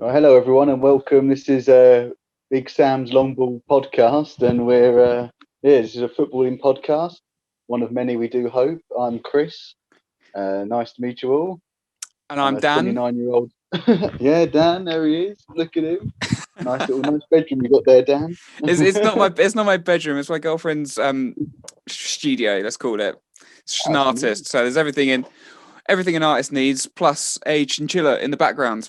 Well, hello everyone and welcome. This is Big Sam's Long Ball podcast, and this is a footballing podcast, one of many we do hope. I'm Chris. Nice to meet you all. And I'm I'm a Dan. 29-year-old. Yeah, Dan, there he is. Look at him. Nice bedroom you got there, Dan. It's not my bedroom. It's my girlfriend's studio. Let's call it. She's an That's artist, so there's everything an artist needs, plus a chinchilla in the background,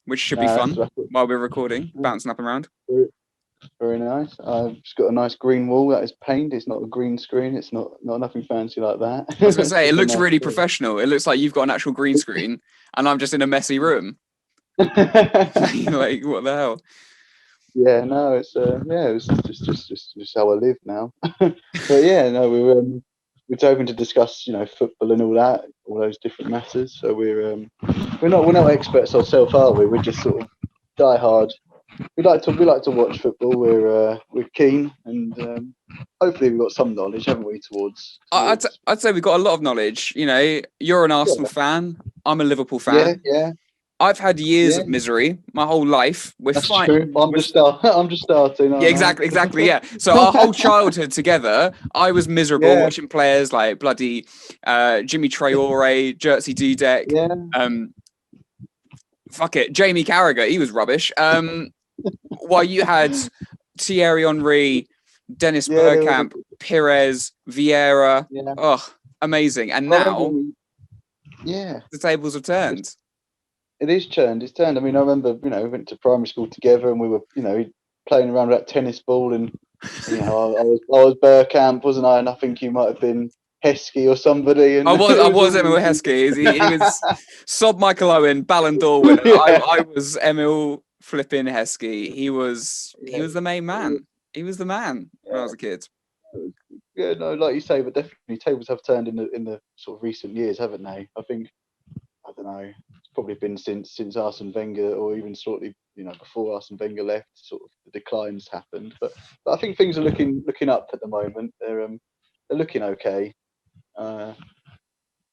which should be fun that's while we're recording, bouncing up and around. very, very nice. I've just got a nice green wall that is painted. It's not a green screen. It's not nothing fancy like that. I was gonna say it Just a looks nice really screen. professional. It looks like you've got an actual green screen, and I'm just in a messy room. Like what the hell? Yeah, no, it's just how I live now. But yeah, no, we're hoping to discuss, football and all that, all those different matters. So we're not experts ourselves, are we? We're just sort of die hard. We like to watch football. We're keen, and hopefully we've got some knowledge, haven't we? I'd say we've got a lot of knowledge. You're an Arsenal Yeah, fan. I'm a Liverpool yeah, fan. yeah, I've had years yeah. of misery my whole life. We're That's fine. true. I'm just starting, Yeah, aren't exactly. Yeah. So our whole childhood together, I was miserable Yeah, watching players like bloody Jimmy Traore, Jerzy Dudek, yeah, um, Jamie Carragher. He was rubbish. While you had Thierry Henry, Dennis yeah. They were Bergkamp, Pires, Vieira. yeah. Oh, amazing! And I remember now yeah. the tables have turned. It is turned. It's turned. I mean, I remember, we went to primary school together, and we were, playing around with that tennis ball, and I was Burkamp, wasn't I? And I think you might have been Heskey or somebody. And I was Emil Heskey. He was Sob Michael Owen, Ballon d'Or winner. Yeah. I was Emil flipping Heskey. He was the main man. He was the man when I was a kid. Yeah, no, like you say, but definitely tables have turned in the sort of recent years, haven't they? I think, I don't know, it's probably been since Arsene Wenger, or even slightly, before Arsene Wenger left, sort of the declines happened. But I think things are looking up at the moment. They're looking okay. Uh,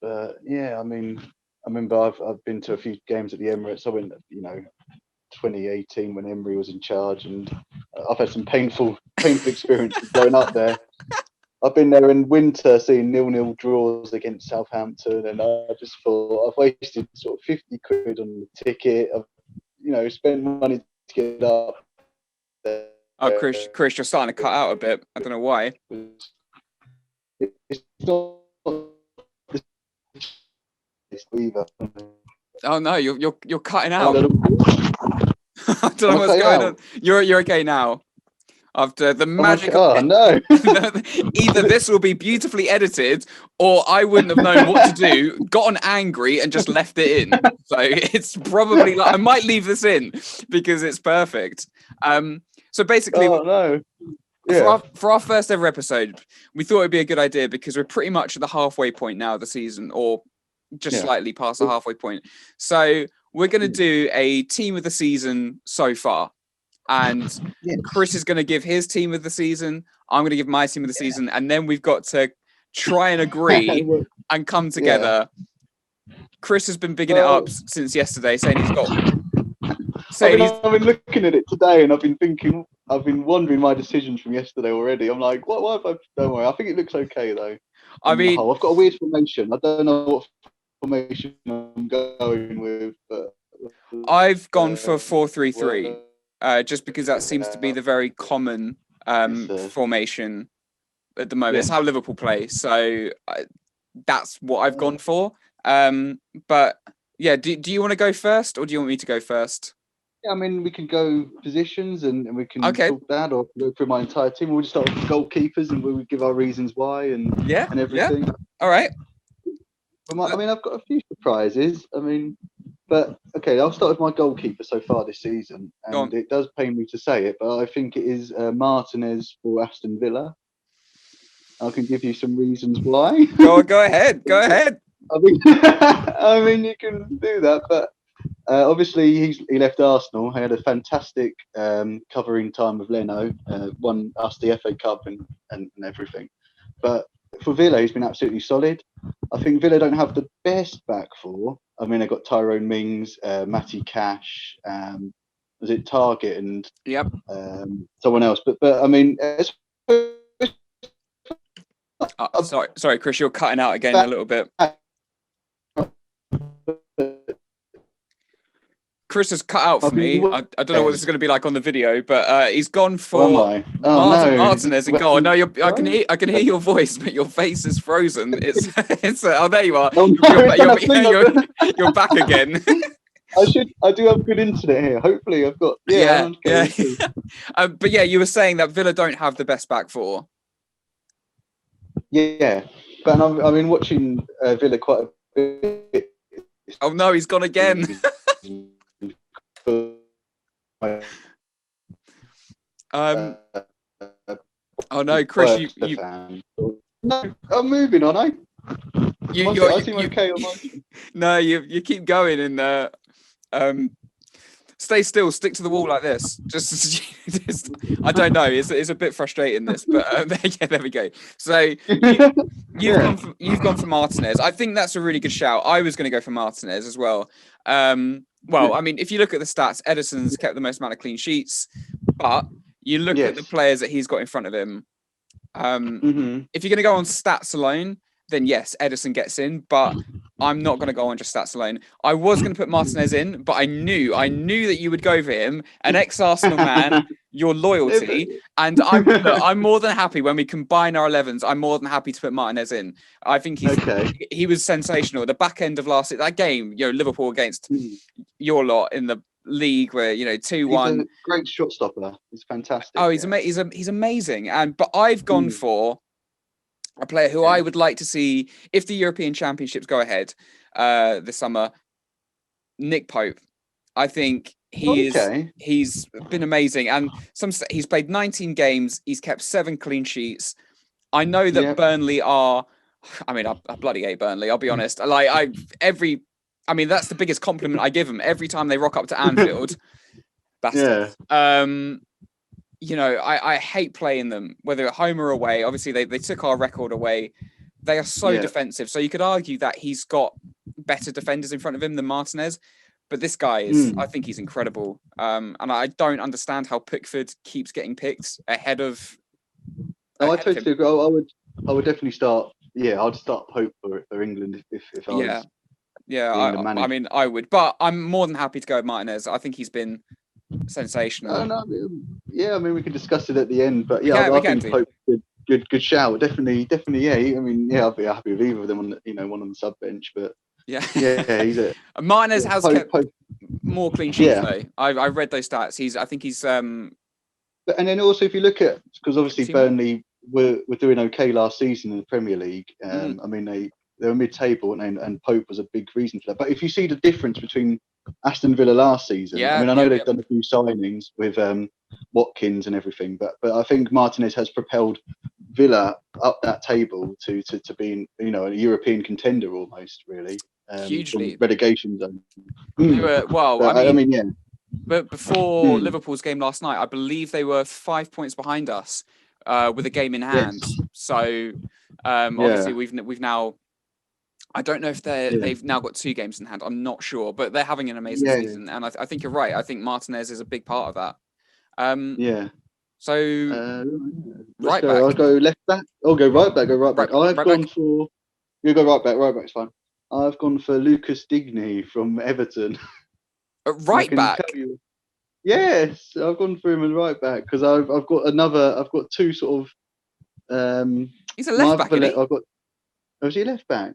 but yeah, I mean, I remember I've been to a few games at the Emirates. I went, 2018 when Emery was in charge, and I've had some painful experiences going up there. I've been there in winter seeing 0-0 draws against Southampton, and I just thought I've wasted sort of 50 quid on the ticket. I've spent money to get up there. Oh, Chris, you're starting to cut out a bit. I don't know why. It's not either. Oh no, you're cutting out. I I don't know what's going on. You're okay now. After the magic of no. Either this will be beautifully edited, or I wouldn't have known what to do, gotten angry, and just left it in. So it's probably I might leave this in because it's perfect. So basically, no. Yeah. For our first ever episode, we thought it'd be a good idea because we're pretty much at the halfway point now of the season, or just slightly past the halfway point. So we're going to do a team of the season so far. And Chris is going to give his team of the season. I'm going to give my team of the season. And then we've got to try and agree and come together. Chris has been bigging it up since yesterday, saying he's got... I've been looking at it today, and I've been wondering my decisions from yesterday already. I'm like, what have I... Don't worry, I think it looks okay, though. I mean... I've got a weird formation. I don't know what formation I'm going with, but... I've gone for 4-3-3. Just because that seems to be the very common formation at the moment. It's how Liverpool play, so that's what I've gone for. But yeah, do you want to go first, or do you want me to go first? Yeah, I mean, we can go positions and we can talk that, or go through my entire team. We'll just start with goalkeepers and we'll give our reasons why and everything. Yeah. All right. I mean, I've got a few surprises. But okay, I'll start with my goalkeeper so far this season, and it does pain me to say it, but I think it is Martinez for Aston Villa. I can give you some reasons why. Go ahead. I mean, you can do that, but obviously he left Arsenal. He had a fantastic covering time with Leno, won us the FA Cup and everything. But for Villa, he's been absolutely solid. I think Villa don't have the best back four, I mean, they got Tyrone Mings, Matty Cash, was it Target and Yep. someone else? But I mean, sorry, Chris, you're cutting out again a little bit. Chris has cut out for me. I don't know what this is going to be like on the video, but he's gone for Martinez and goal. No, I can hear your voice, but your face is frozen. It's oh, there you are. You're back again. I do have good internet here. Hopefully, I've got yeah. But yeah, you were saying that Villa don't have the best back four. Yeah, but I've been watching Villa quite a bit. Oh no, he's gone again. Oh no, Chris, you... No, I'm moving on. I seem okay on my... No, you keep going and stay still, stick to the wall like this. Just I don't know. It's a bit frustrating this, but yeah, there we go. So you've gone for Martinez. I think that's a really good shout. I was going to go for Martinez as well. I mean, if you look at the stats, Ederson's kept the most amount of clean sheets, but you look at the players that he's got in front of him. If you're going to go on stats alone, then yes, Ederson gets in, but I'm not going to go on just stats alone. I was going to put Martinez in, but I knew that you would go for him, an ex-Arsenal man, your loyalty, and I'm more than happy when we combine our 11s. I'm more than happy to put Martinez in. I think he was sensational. At the back end of that game, Liverpool against your lot in the league where 2-1. He's a great shot stopper. He's fantastic. Oh, he's amazing. But I've gone for a player who I would like to see if the European Championships go ahead this summer. Nick Pope. I think he's been amazing, and he's played 19 games. He's kept 7 clean sheets. I know that Burnley are. I mean, I bloody hate Burnley. I'll be honest. That's the biggest compliment I give them every time they rock up to Anfield. Bastards. I hate playing them, whether at home or away. Obviously, they took our record away. They are so defensive. So you could argue that he's got better defenders in front of him than Martinez. But this guy I think he's incredible. And I don't understand how Pickford keeps getting picked ahead of. I totally agree. I would definitely start. Yeah, I'd start Pope for England if I was. Yeah, I would. But I'm more than happy to go with Martinez. I think he's been sensational. I mean, we can discuss it at the end, but I think Pope good shout. Definitely. Yeah, I'd be happy with either of them on one on the sub bench, but he's it. Martinez has kept more clean sheets though. I read those stats. I think he's. And then also, if you look at, because obviously Burnley were doing okay last season in the Premier League. I mean, they were mid-table, and Pope was a big reason for that. But if you see the difference between Aston Villa last season, I know they've done a few signings with Watkins and everything, but I think Martinez has propelled Villa up that table to being a European contender almost, really. Hugely relegation zone. But before Liverpool's game last night, I believe they were 5 points behind us with a game in hand. Yes. So obviously we've now. I don't know if they've now got 2 games in hand. I'm not sure, but they're having an amazing season, and I think you're right. I think Martinez is a big part of that. So right back. I'll go left back. I'll go right back. I've gone for. You go right back. Right back's fine. I've gone for Lucas Digne from Everton. Right back. Yes, I've gone for him as right back because I've got 2 sort of. He's a left back. Is he a left back?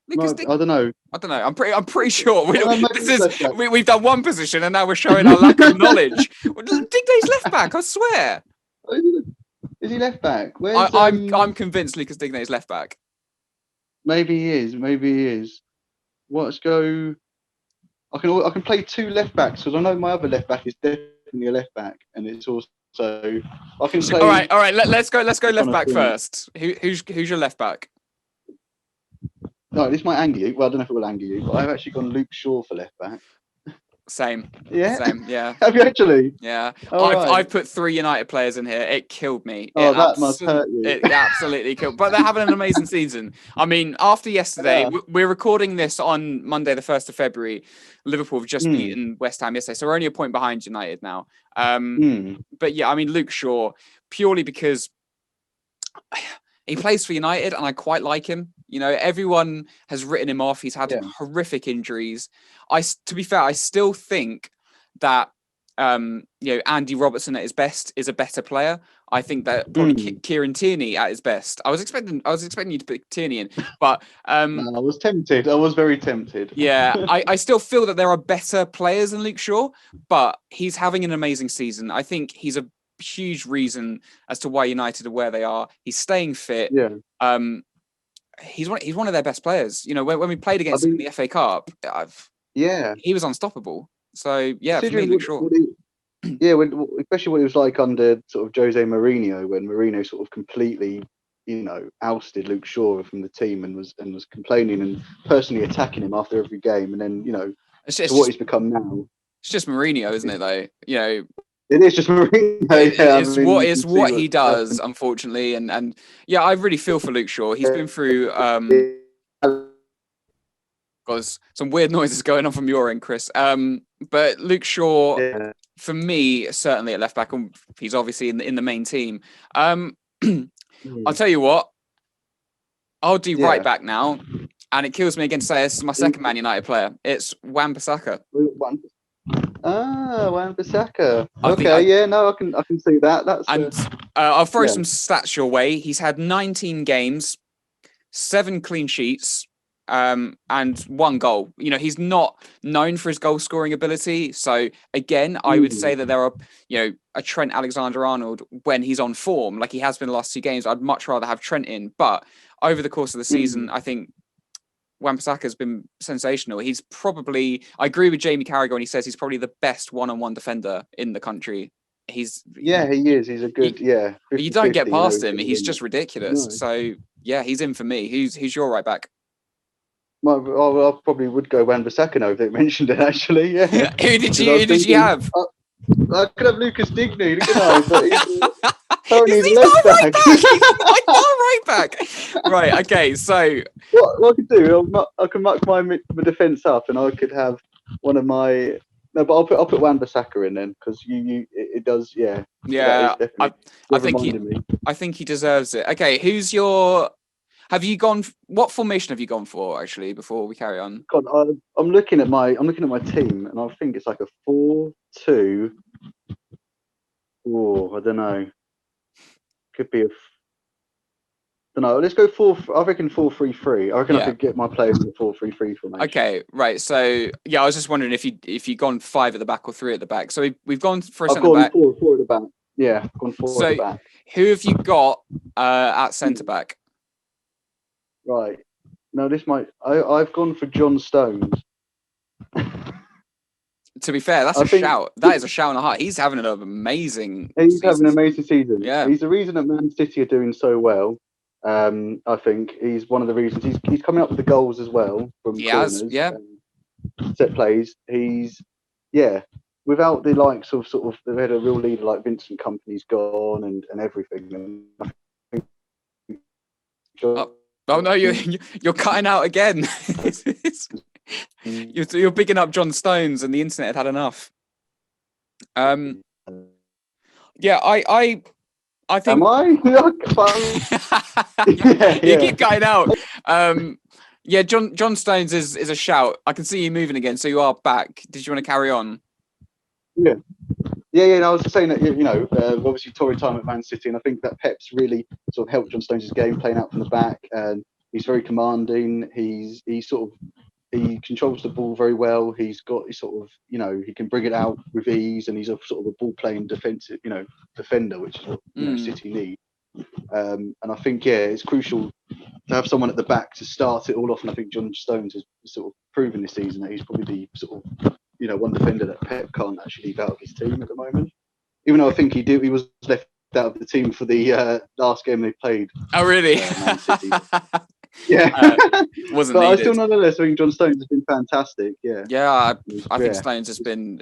I don't know. I'm pretty sure we've done one position and now we're showing our lack of knowledge. Digne's left back, I swear. Is he left back? I'm convinced Lucas Digne is left back. Maybe he is. Let's go. I can play 2 left backs because I know my other left back is definitely a left back, and it's also I can play. All right. Let's go left back first. Who's your left back? No, this might anger you. Well, I don't know if it will anger you, but I've actually gone Luke Shaw for left back. Same. Yeah. Same. Yeah. Have you actually? Yeah. All right. I've put 3 United players in here. It killed me. Oh, that must hurt you. It absolutely killed. But they're having an amazing season. I mean, after yesterday, Yeah. we're recording this on Monday, the 1st of February. Liverpool have just beaten West Ham yesterday, so we're only a point behind United now. But yeah, I mean, Luke Shaw, purely because he plays for United and I quite like him. You know, everyone has written him off. He's had horrific injuries. To be fair, I still think that Andy Robertson at his best is a better player. I think that probably Kieran Tierney at his best. I was expecting you to put Tierney in, but no, I was tempted. I was very tempted. Yeah, I still feel that there are better players than Luke Shaw, but he's having an amazing season. I think he's a huge reason as to why United are where they are. He's staying fit. Yeah. He's one of their best players. You know, when we played against him in the FA Cup, he was unstoppable. So yeah, for me, Luke Shaw. Especially what it was like under sort of Jose Mourinho, when Mourinho sort of completely, ousted Luke Shaw from the team and was complaining and personally attacking him after every game, and then what he's become now. It's just Mourinho, isn't it? Though, it is just Mourinho. It's what he does, unfortunately, and yeah, I really feel for Luke Shaw. He's been through. Because some weird noises going on from your end, Chris. But Luke Shaw, for me, certainly at left back, he's obviously in the main team. I'll tell you what, I'll do right back now, and it kills me again to say this is my second Man United player. It's Wan-Bissaka. Wan-Bissaka. Okay, I can see that. I'll throw some stats your way. He's had 19 games, 7 clean sheets, and 1 goal. He's not known for his goal scoring ability. So again, I would say that there are, a Trent Alexander-Arnold when he's on form, like he has been the last 2 games. I'd much rather have Trent in. But over the course of the season, I think Wan-Bissaka has been sensational. He's probably, I agree with Jamie Carragher when he says he's probably the best one-on-one defender in the country. He is. He's a good, you don't get past him. He's just ridiculous. No. So yeah, he's in for me. Who's your right back? Well, I probably would go Wan-Bissaka now if they mentioned it, actually. Yeah. Who did you have? I could have Lucas Digne, but he's not right back. He's not right back. Right. Okay. So what I could do, I can muck my defence up, and I could have one of my. No, but I'll put Wan-Bissaka in then, because it does. Yeah. Yeah. I think he deserves it. Okay. Who's your? Have you gone? What formation have you gone for? Actually, before we carry on, God, I'm looking at my team, and I think it's like a 4-2. Oh, I don't know. Could be a. Don't know. Let's go 4. I reckon 4-3-3. I reckon I could get my players in the 4-3-3 formation. Okay, right. So yeah, I was just wondering if you gone 5 at the back or 3 at the back. So we've gone for a centre back. 4 at the back. Yeah, I've gone 4 at the back. Who have you got at centre back? Right. No, I've gone for John Stones. To be fair, that's a shout. That is a shout and a half. He's having an amazing having an amazing season. Yeah. He's the reason that Man City are doing so well. I think he's one of the reasons. He's coming up with the goals as well from corners, set plays. He's without the likes of sort of they had a real leader like Vincent Kompany's gone and everything. And I think Oh no, you're cutting out again. You're picking up John Stones, and the internet had enough. Yeah, I think. Am I? You keep cutting out. Yeah, John Stones is a shout. I can see you moving again, so you are back. Did you want to carry on? Yeah. No, I was just saying that obviously Tory time at Man City, and I think that Pep's really sort of helped John Stones' game, playing out from the back, and he's very commanding. He controls the ball very well. He can bring it out with ease, and he's a sort of a ball playing defensive, defender, which is what City need. And I think it's crucial to have someone at the back to start it all off. And I think John Stones has sort of proven this season that he's probably the sort of one defender that Pep can't actually leave out of his team at the moment. Even though I think he was left out of the team for the last game they played. Oh really? Man City. Yeah. Wasn't But I needed. still nonetheless think John Stones has been fantastic. Yeah. Yeah, I think Stones has been.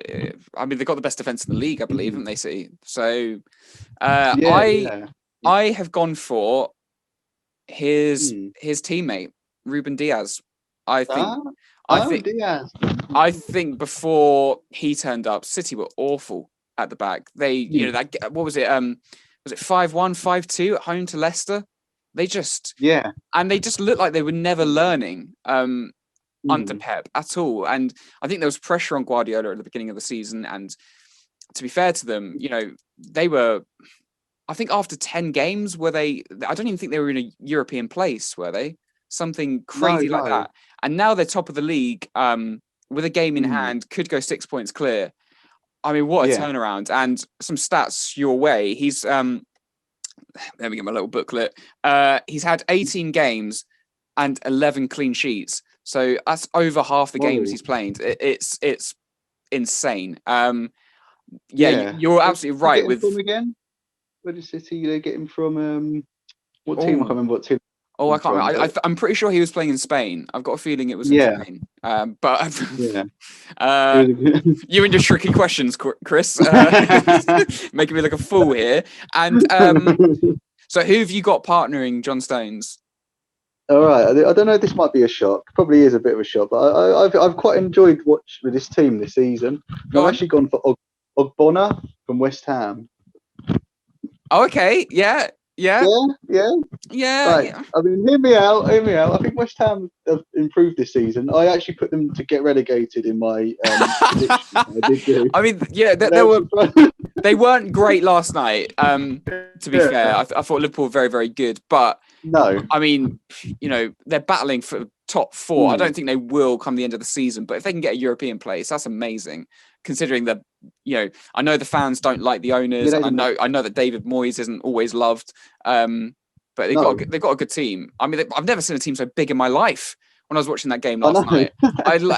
I mean, they've got the best defense in the league, I believe, haven't they? See, so I have gone for his teammate Ruben Diaz. I think Diaz. I think before he turned up, City were awful at the back. They, you know, that what was it? Was it 5-1, 5-2 at home to Leicester? They just looked like they were never learning under Pep at all. And I think there was pressure on Guardiola at the beginning of the season. And to be fair to them, you know, they were. I think after 10 games, were they? I don't even think they were in a European place, were they? Something crazy like that. And now they're top of the league with a game in hand, could go 6 points clear. I mean, what a turnaround. And some stats your way. He's let me get my little booklet. He's had 18 games and 11 clean sheets. So that's over half the games he's played. It's insane. You're absolutely right. With from again, where did City they get him from? What team? I can't remember what team. Oh, I can't remember. I'm pretty sure he was playing in Spain. I've got a feeling it was in Spain. But you and your tricky questions, Chris, making me look a fool here. And so who have you got partnering John Stones? All right, I don't know if this might be a shock. Probably is a bit of a shock, but I've quite enjoyed watching with this team this season. I've actually gone for Ogbonna from West Ham. Oh, okay, yeah. Right. I mean, hear me out. I think West Ham have improved this season. I actually put them to get relegated in my prediction. I mean, they weren't great last night. To be fair, I thought Liverpool were very, very good, but no, I mean, you know, they're battling for top 4. I don't think they will come the end of the season, but if they can get a European place, that's amazing. Considering that, you know, I know the fans don't like the owners, and I know that David Moyes isn't always loved, but they've got a good team. I mean, I've never seen a team so big in my life. When I was watching that game last night,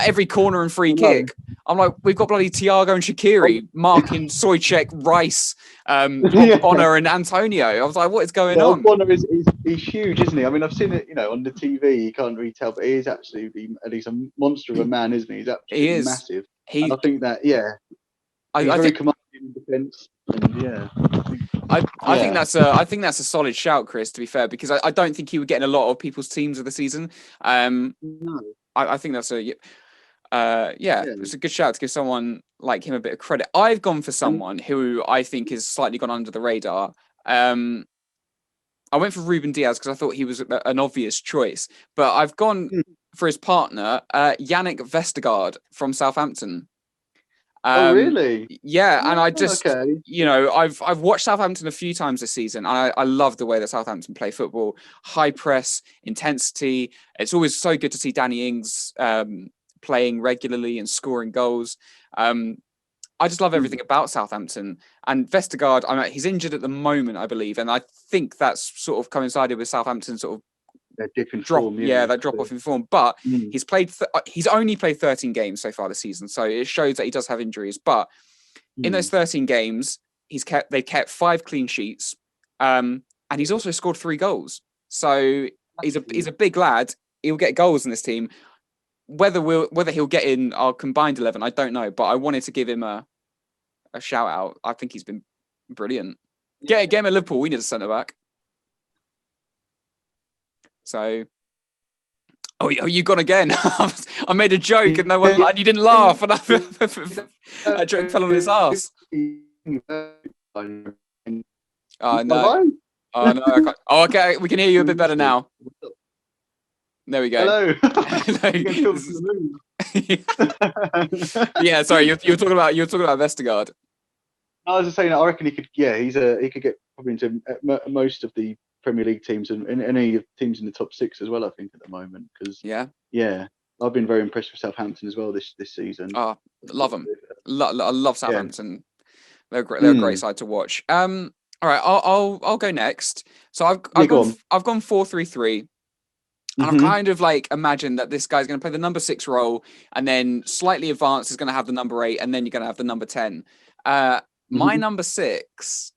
every corner and free kick. I'm like, we've got bloody Thiago and Shaqiri marking Soychek, Rice, Bonner and Antonio. I was like, what is going on? Bonner he's huge, isn't he? I mean, I've seen it, you know, on the TV. You can't really tell, but he is absolutely at least a monster of a man, isn't he? He's absolutely massive. And I think that, he's very commanding in defence. I think that's a solid shout, Chris. To be fair, because I don't think he would get in a lot of people's teams of the season. No. I think that's it's a good shout to give someone like him a bit of credit. I've gone for someone who I think has slightly gone under the radar. I went for Ruben Diaz because I thought he was an obvious choice, but I've gone for his partner, Yannick Vestergaard from Southampton. Oh, really? Yeah, and I just, you know, I've watched Southampton a few times this season, and I love the way that Southampton play football. High press, intensity. It's always so good to see Danny Ings playing regularly and scoring goals. I just love everything about Southampton. And Vestergaard, he's injured at the moment, I believe, and I think that's sort of coincided with Southampton sort of that drop off in form. But he's only played 13 games so far this season, so it shows that he does have injuries. But in those 13 games, they've kept 5 clean sheets, and he's also scored 3 goals. So he's a big lad. He'll get goals in this team. Whether he'll get in our combined 11, I don't know. But I wanted to give him a shout out. I think he's been brilliant. Get him at Liverpool. We need a centre back. So, you gone again? I made a joke and you didn't laugh, and that joke fell on his ass. Oh no! Oh no! I can't. Oh, okay, we can hear you a bit better now. There we go. Hello. Yeah, sorry. You're talking about Vestergaard. I was just saying. I reckon he could. Yeah, he could get probably into most of the Premier League teams and any teams in the top 6 as well. I think at the moment because I've been very impressed with Southampton as well this season. Oh, love them. I love Southampton. They're great. They're a great side to watch. All right, I'll go next. So I've gone 4-3-3. And I've kind of like imagined that this guy's going to play the number 6 role, and then slightly advanced is going to have the number 8, and then you're going to have the number 10. My number 6,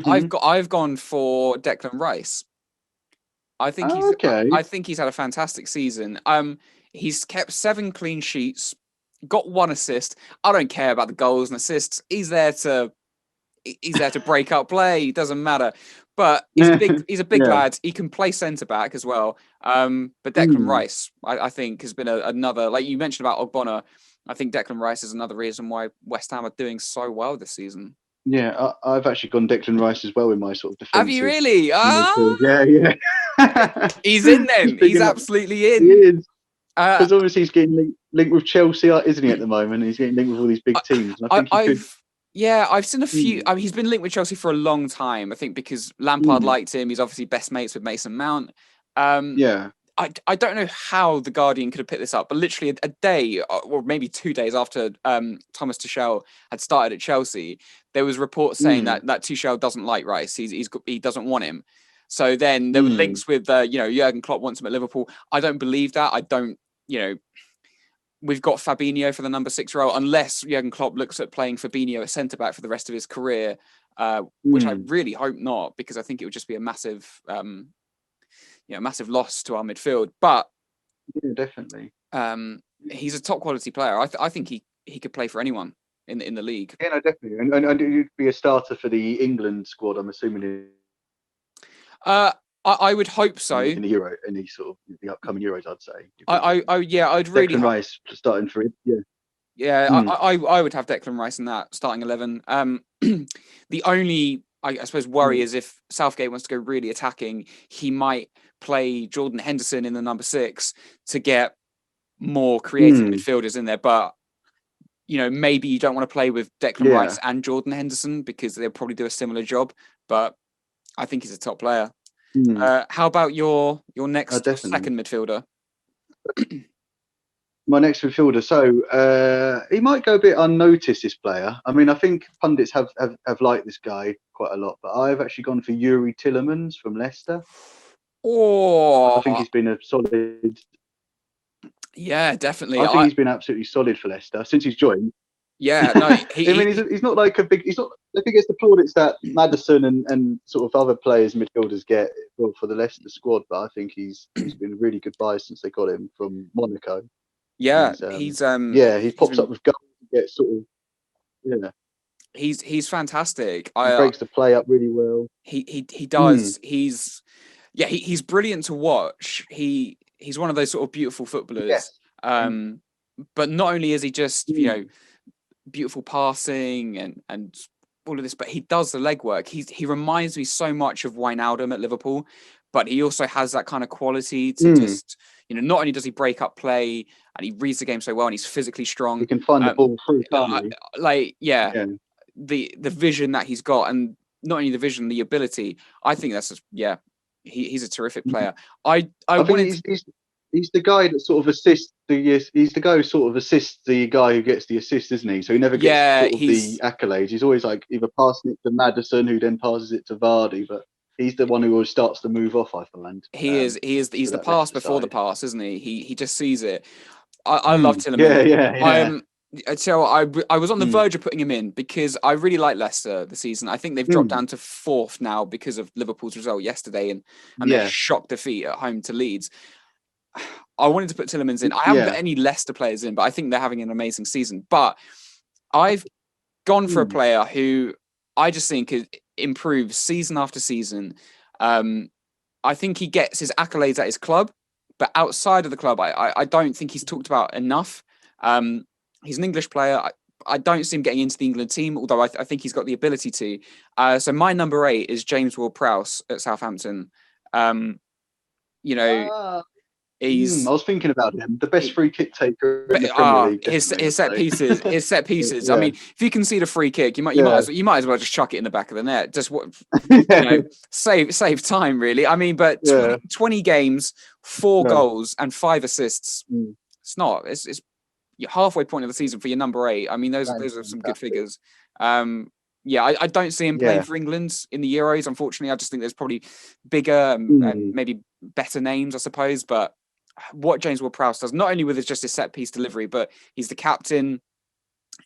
I've gone for Declan Rice. I think Oh, okay. I think he's had a fantastic season. He's kept 7 clean sheets, got 1 assist. I don't care about the goals and assists. He's there to break up play. It doesn't matter. But he's big. He's a big Yeah. lad. He can play centre back as well. But Declan Mm. Rice, I think, has been another. Like you mentioned about Ogbonna, I think Declan Rice is another reason why West Ham are doing so well this season. Yeah, I've actually gone Declan Rice as well in my sort of Have you defensive really? midfield. Yeah. He's in then. Big He's enough. absolutely He in. is. Because obviously he's getting linked with Chelsea, isn't he, at the moment? He's getting linked with all these big teams. And I think he could. I've seen a few. I mean, he's been linked with Chelsea for a long time. I think because Lampard liked him. He's obviously best mates with Mason Mount. Yeah. I don't know how the Guardian could have picked this up, but literally a day or maybe 2 days after Thomas Tuchel had started at Chelsea, there was reports saying that Tuchel doesn't like Rice. He doesn't want him. So then there were links with Jurgen Klopp wants him at Liverpool. I don't believe that. I don't. We've got Fabinho for the number 6 role, unless Jurgen Klopp looks at playing Fabinho at centre back for the rest of his career, which I really hope not, because I think it would just be a massive, massive loss to our midfield. But yeah, definitely. He's a top quality player. I think he could play for anyone in the league. Yeah, no, definitely, and he'd be a starter for the England squad. I'm assuming. I would hope so. In the Euro, any sort of the upcoming Euros, I'd say. I'd really. Declan Rice starting for it. Yeah. Yeah, I would have Declan Rice in that starting 11. The only I suppose worry is if Southgate wants to go really attacking, he might play Jordan Henderson in the number 6 to get more creative midfielders in there. But maybe you don't want to play with Declan Rice and Jordan Henderson because they'll probably do a similar job. But I think he's a top player. How about your next second midfielder? My next midfielder. So he might go a bit unnoticed, this player. I mean, I think pundits have liked this guy quite a lot, but I've actually gone for Yuri Tillemans from Leicester. Oh, I think he's been a solid. Yeah, definitely. I think he's been absolutely solid for Leicester since he's joined. Yeah, no, he's not like a big. He's not. I think it's the plaudits that Maddison and sort of other players, midfielders get for the Leicester squad. But I think he's been a really good buy since they got him from Monaco. Yeah, he pops up with goals. Gets sort of He's fantastic. He breaks the play up really well. He does. He's brilliant to watch. He's one of those sort of beautiful footballers. Yeah. But not only is he just beautiful passing and all of this, but he does the legwork. He reminds me so much of Wijnaldum at Liverpool, but he also has that kind of quality to just not only does he break up play and he reads the game so well and he's physically strong. He can find the ball through. The vision that he's got, and not only the vision, the ability. I think that's he's a terrific player. I think he's the guy that sort of assists he's the guy who sort of assists the guy who gets the assist, isn't he? So he never gets the accolades. He's always like either passing it to Maddison, who then passes it to Vardy, but he's the one who always starts to move off, I find. He's the pass before the pass, isn't he? He just sees it. I love Tillemans. Yeah. So I was on the verge of putting him in because I really like Leicester this season. I think they've dropped down to 4th now because of Liverpool's result yesterday and their shock defeat at home to Leeds. I wanted to put Tillemans in. I haven't put any Leicester players in, but I think they're having an amazing season. But I've gone for a player who I just think improves season after season. I think he gets his accolades at his club, but outside of the club, I don't think he's talked about enough. He's an English player. I don't see him getting into the England team, although I think he's got the ability to. So my number 8 is James Ward-Prowse at Southampton. I was thinking about him, the best free kick taker in the Premier League. His set pieces. Yeah. I mean, if you concede a free kick, you might as well just chuck it in the back of the net. Just save time, really. I mean, but 20 games, 4 goals and 5 assists. It's your halfway point of the season for your number 8. I mean, those are some good figures. I don't see him playing for England in the Euros. Unfortunately, I just think there's probably bigger and maybe better names, I suppose. But what James Ward-Prowse does, not only with just his set piece delivery, but he's the captain.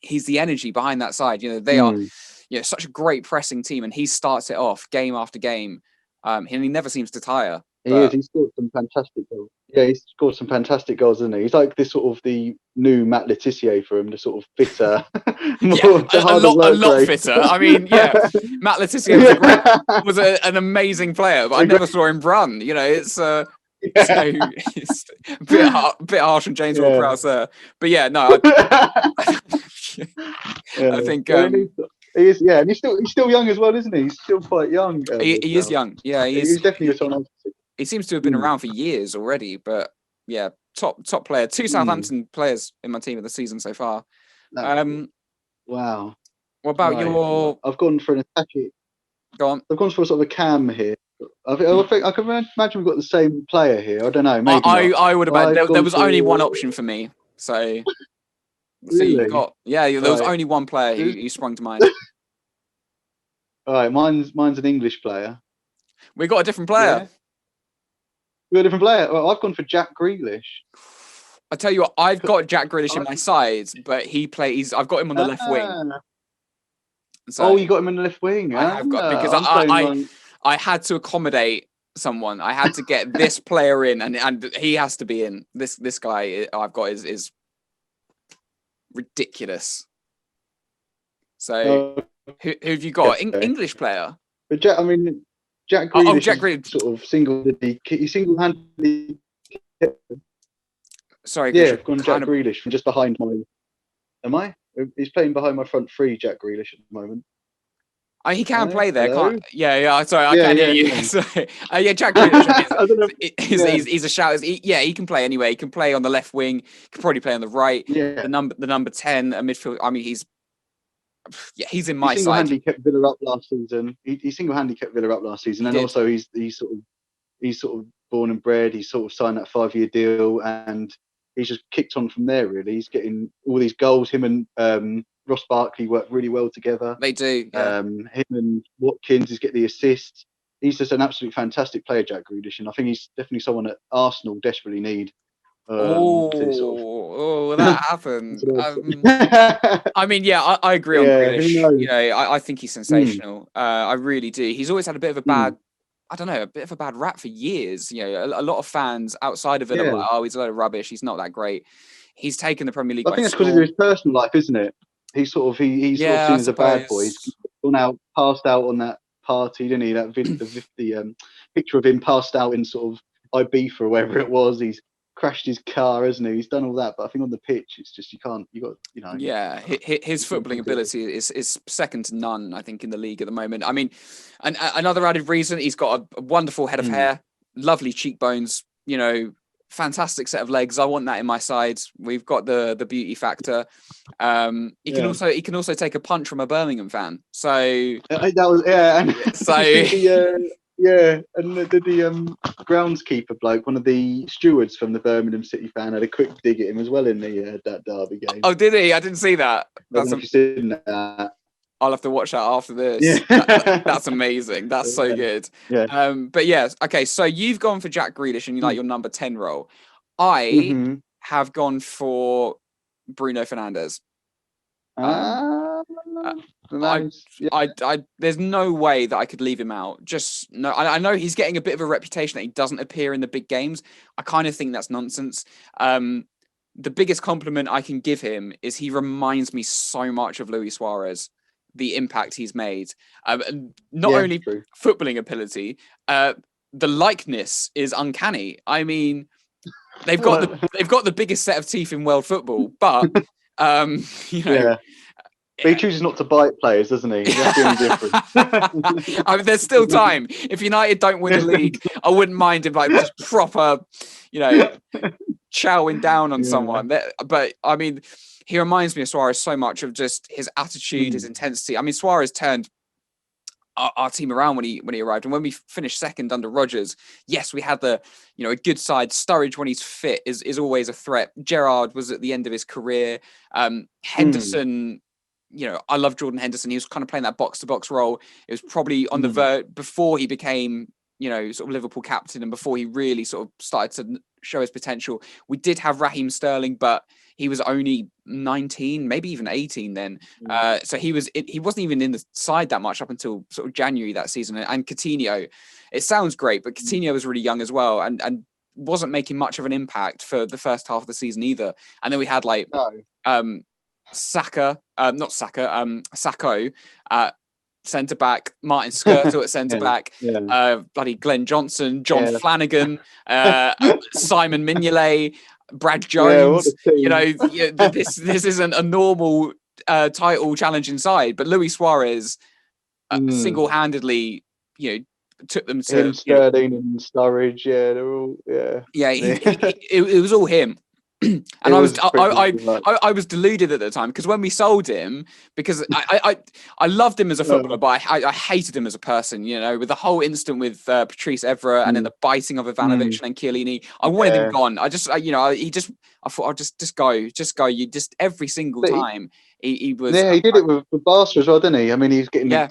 He's the energy behind that side. They are such a great pressing team, and he starts it off game after game. And he never seems to tire. He is. He scored some fantastic goals. Yeah, he scored some fantastic goals, isn't he? He's like this sort of the new Matt Letizia for him, the sort of fitter, the harder a work lot rate. fitter. I mean, yeah, Matt Letizia was an amazing player, but I never saw him run. It's so it's a bit harsh on James Ward-Prowse there. But yeah, no, I think he is. Yeah, and he's still young as well, isn't he? He's still quite young. he is young. Yeah, he's definitely someone else. He seems to have been around for years already, but yeah, top player. 2 Southampton players in my team of the season so far. Wow. What about your? I've gone for an attacking. Go on. I've gone for sort of a cam here. I think I can imagine we've got the same player here. I don't know. Maybe I would imagine there was only one option for me. So really? You got there was only one player who sprung to mind. All right, mine's an English player. We got a different player. Yeah. We got a different player. Well, I've gone for Jack Grealish. I tell you what, I've got Jack Grealish in my side, but I've got him on the left wing. So you got him in the left wing. I have got because I had to accommodate someone. I had to get this player in, and he has to be in. This guy I've got is ridiculous. So who have you got? English player. But Jack Grealish. Jack Grealish sort of single-handedly. Sorry, yeah, I've gone Jack Grealish from just behind my. Am I? He's playing behind my front three, Jack Grealish, at the moment. He can play there, can't? Yeah. Sorry, I can't hear you. Sorry. Jack Grealish. He's a shout. He can play anyway. He can play on the left wing. He can probably play on the right. Yeah. The number 10, a midfield. I mean, he's in my side. He single-handedly kept Villa up last season. He single-handedly kept Villa up last season, and also he's sort of born and bred. He's sort of signed that 5-year deal, and he's just kicked on from there. Really, he's getting all these goals. Him and Ross Barkley work really well together. They do. Yeah. Him and Watkins is getting the assists. He's just an absolutely fantastic player, Jack Grealish, and I think he's definitely someone that Arsenal desperately need. That happened. I mean, yeah, I agree on Grealish. I think he's sensational. I really do. He's always had a bit of a bad, a bit of a bad rap for years. A lot of fans outside of it are like, oh, he's a load of rubbish. He's not that great. He's taken the Premier League. I think that's because of his personal life, isn't it? He's sort of seen as a bad boy. He's gone out, passed out on that party, didn't he? That the picture of him passed out in sort of Ibiza or wherever it was. He's crashed his car, hasn't he? He's done all that, but I think on the pitch, it's just Yeah, his footballing ability is second to none, I think, in the league at the moment. I mean, and another added reason, he's got a wonderful head of hair, lovely cheekbones, fantastic set of legs. I want that in my side. We've got the beauty factor. He can also take a punch from a Birmingham fan. So that was and the groundskeeper bloke, one of the stewards from the Birmingham City fan, had a quick dig at him as well in that derby game. Oh, did he? I didn't see that. I'll have to watch that after this. Yeah. That's amazing. That's so good. Yeah. But yes, okay. So you've gone for Jack Grealish and you like your number 10 role. I have gone for Bruno Fernandes. There's no way that I could leave him out. I know he's getting a bit of a reputation that he doesn't appear in the big games. I kind of think that's nonsense. The biggest compliment I can give him is he reminds me so much of Luis Suarez. The impact he's made, not only footballing ability, the likeness is uncanny. I mean, they've got the biggest set of teeth in world football, but But he chooses not to bite players, doesn't he? That's the only difference. I mean, there's still time. If United don't win the league, I wouldn't mind him just proper, chowing down on someone. But I mean, he reminds me of Suarez so much of just his attitude, his intensity. I mean, Suarez turned our team around when he arrived, and when we finished second under Rodgers, yes, we had a good side. Sturridge, when he's fit, is always a threat. Gerrard was at the end of his career. Henderson, I love Jordan Henderson. He was kind of playing that box to box role. It was probably on the before he became sort of Liverpool captain and before he really sort of started to show his potential. We did have Raheem Sterling, but he was only 19, maybe even 18 then. So he wasn't even in the side that much up until sort of January that season. And Coutinho, it sounds great, but Coutinho was really young as well and wasn't making much of an impact for the first half of the season either. And then we had like Sacco, centre back, Martin Skirtle at centre back, bloody Glenn Johnson, John Flanagan, Simon Mignolet, Brad Jones. This isn't a normal title challenging side, but Luis Suarez single-handedly, took them to Sterling and Sturridge. They're all it was all him. And I was deluded at the time because when we sold him, because I loved him as a footballer, but I hated him as a person. With the whole incident with Patrice Evra and then the biting of Ivanovic and then Chiellini, I wanted him gone. I thought I'll just go. You just every single time he was. Yeah, he did it with Barca as well, didn't he? I mean, he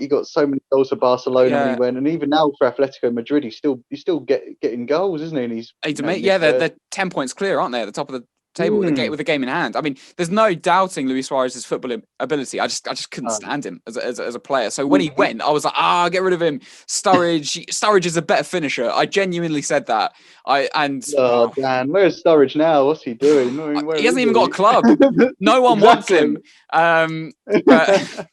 got so many goals for Barcelona when he went, and even now for Atletico Madrid, he's still getting goals, isn't he? And he's they're 10 points clear, aren't they? At the top of the table with a game in hand. I mean, there's no doubting Luis Suarez's football ability. I just couldn't stand him as a player. So when he went, I was like, get rid of him. Sturridge is a better finisher. I genuinely said that. Dan, where's Sturridge now? What's he doing? He hasn't even got a club. No one wants him. But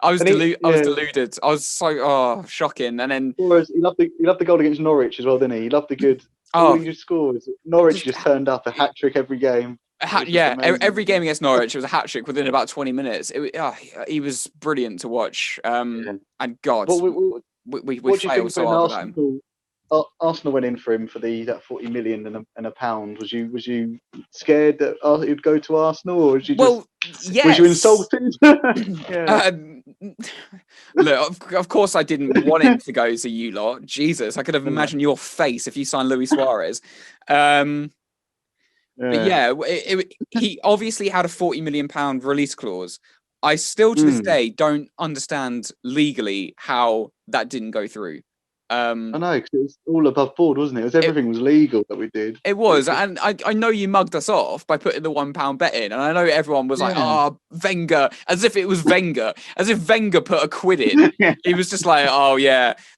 I was deluded. I was so shocking. And then he loved the goal against Norwich as well, didn't he? He loved the good. He just scores. Norwich just turned up a hat trick every game. Every game against Norwich, it was a hat trick within about 20 minutes. He was brilliant to watch. And God, we failed so hard with him. Arsenal went in for him for that 40 million and a pound. Was you scared that he'd go to Arsenal, or was you yes. Was you insulted? Look, of course I didn't want him to go to you lot. Jesus, I could have imagined your face if you signed Luis Suarez. But he obviously had a 40 million pound release clause. I still to this day don't understand legally how that didn't go through. I know, because it was all above board, wasn't it? Everything was legal that we did. It was, and I know you mugged us off by putting the £1 bet in, and I know everyone was like, Wenger, as if it was Wenger, as if Wenger put a quid in. He was just like,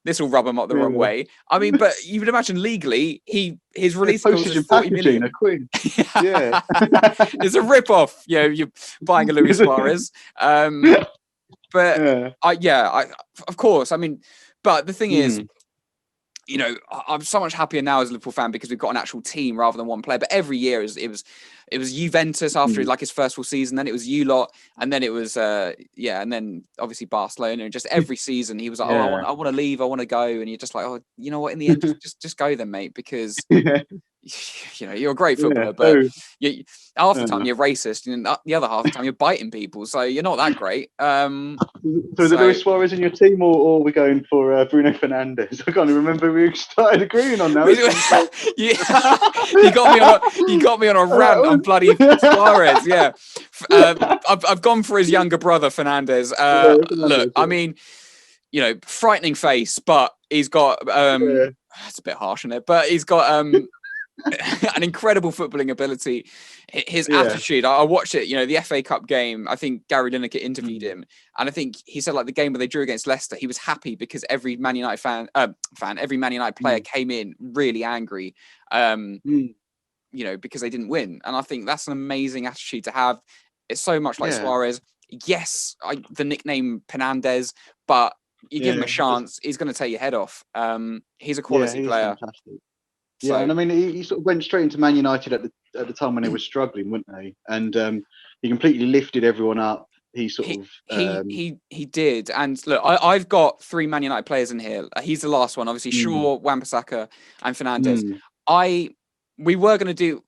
this will rub him up the wrong way. I mean, but you would imagine legally, his release clause is 40 million. A quid. It's a rip-off. You're buying a Luis Suarez. Of course. I mean, but the thing is, I'm so much happier now as a Liverpool fan because we've got an actual team rather than one player. But every year it was Juventus after like his first full season, then it was you lot, and then it was and then obviously Barcelona, and just every season he was like, I want to leave, I want to go, and you're just like, you know what, in the end just go then, mate, because you're a great footballer, but half the time you're racist, and the other half the time you're biting people, so you're not that great. So is it Luis Suarez in your team, or are we going for Bruno Fernandes? I can't even remember we started agreeing on now. You got me on a rant on bloody Suarez. Yeah, I've gone for his younger brother Fernandes. Look, I mean, frightening face, but he's got it's a bit harsh in it, but he's got an incredible footballing ability. His attitude, I watched it, the FA Cup game. I think Gary Lineker interviewed him, and I think he said like the game where they drew against Leicester, he was happy because every Man United every Man United player came in really angry, because they didn't win. And I think that's an amazing attitude to have. It's so much like Suarez. Yes, the nickname Penandes, but you give him a chance, he's going to take your head off. He's a quality player. Fantastic. Yeah, and I mean, he sort of went straight into Man United at the time when they were struggling, weren't they? And he completely lifted everyone up. He he did. And look, I've got 3 Man United players in here. He's the last one, obviously. Shaw, Wan-Bissaka, and Fernandes. We were going to do.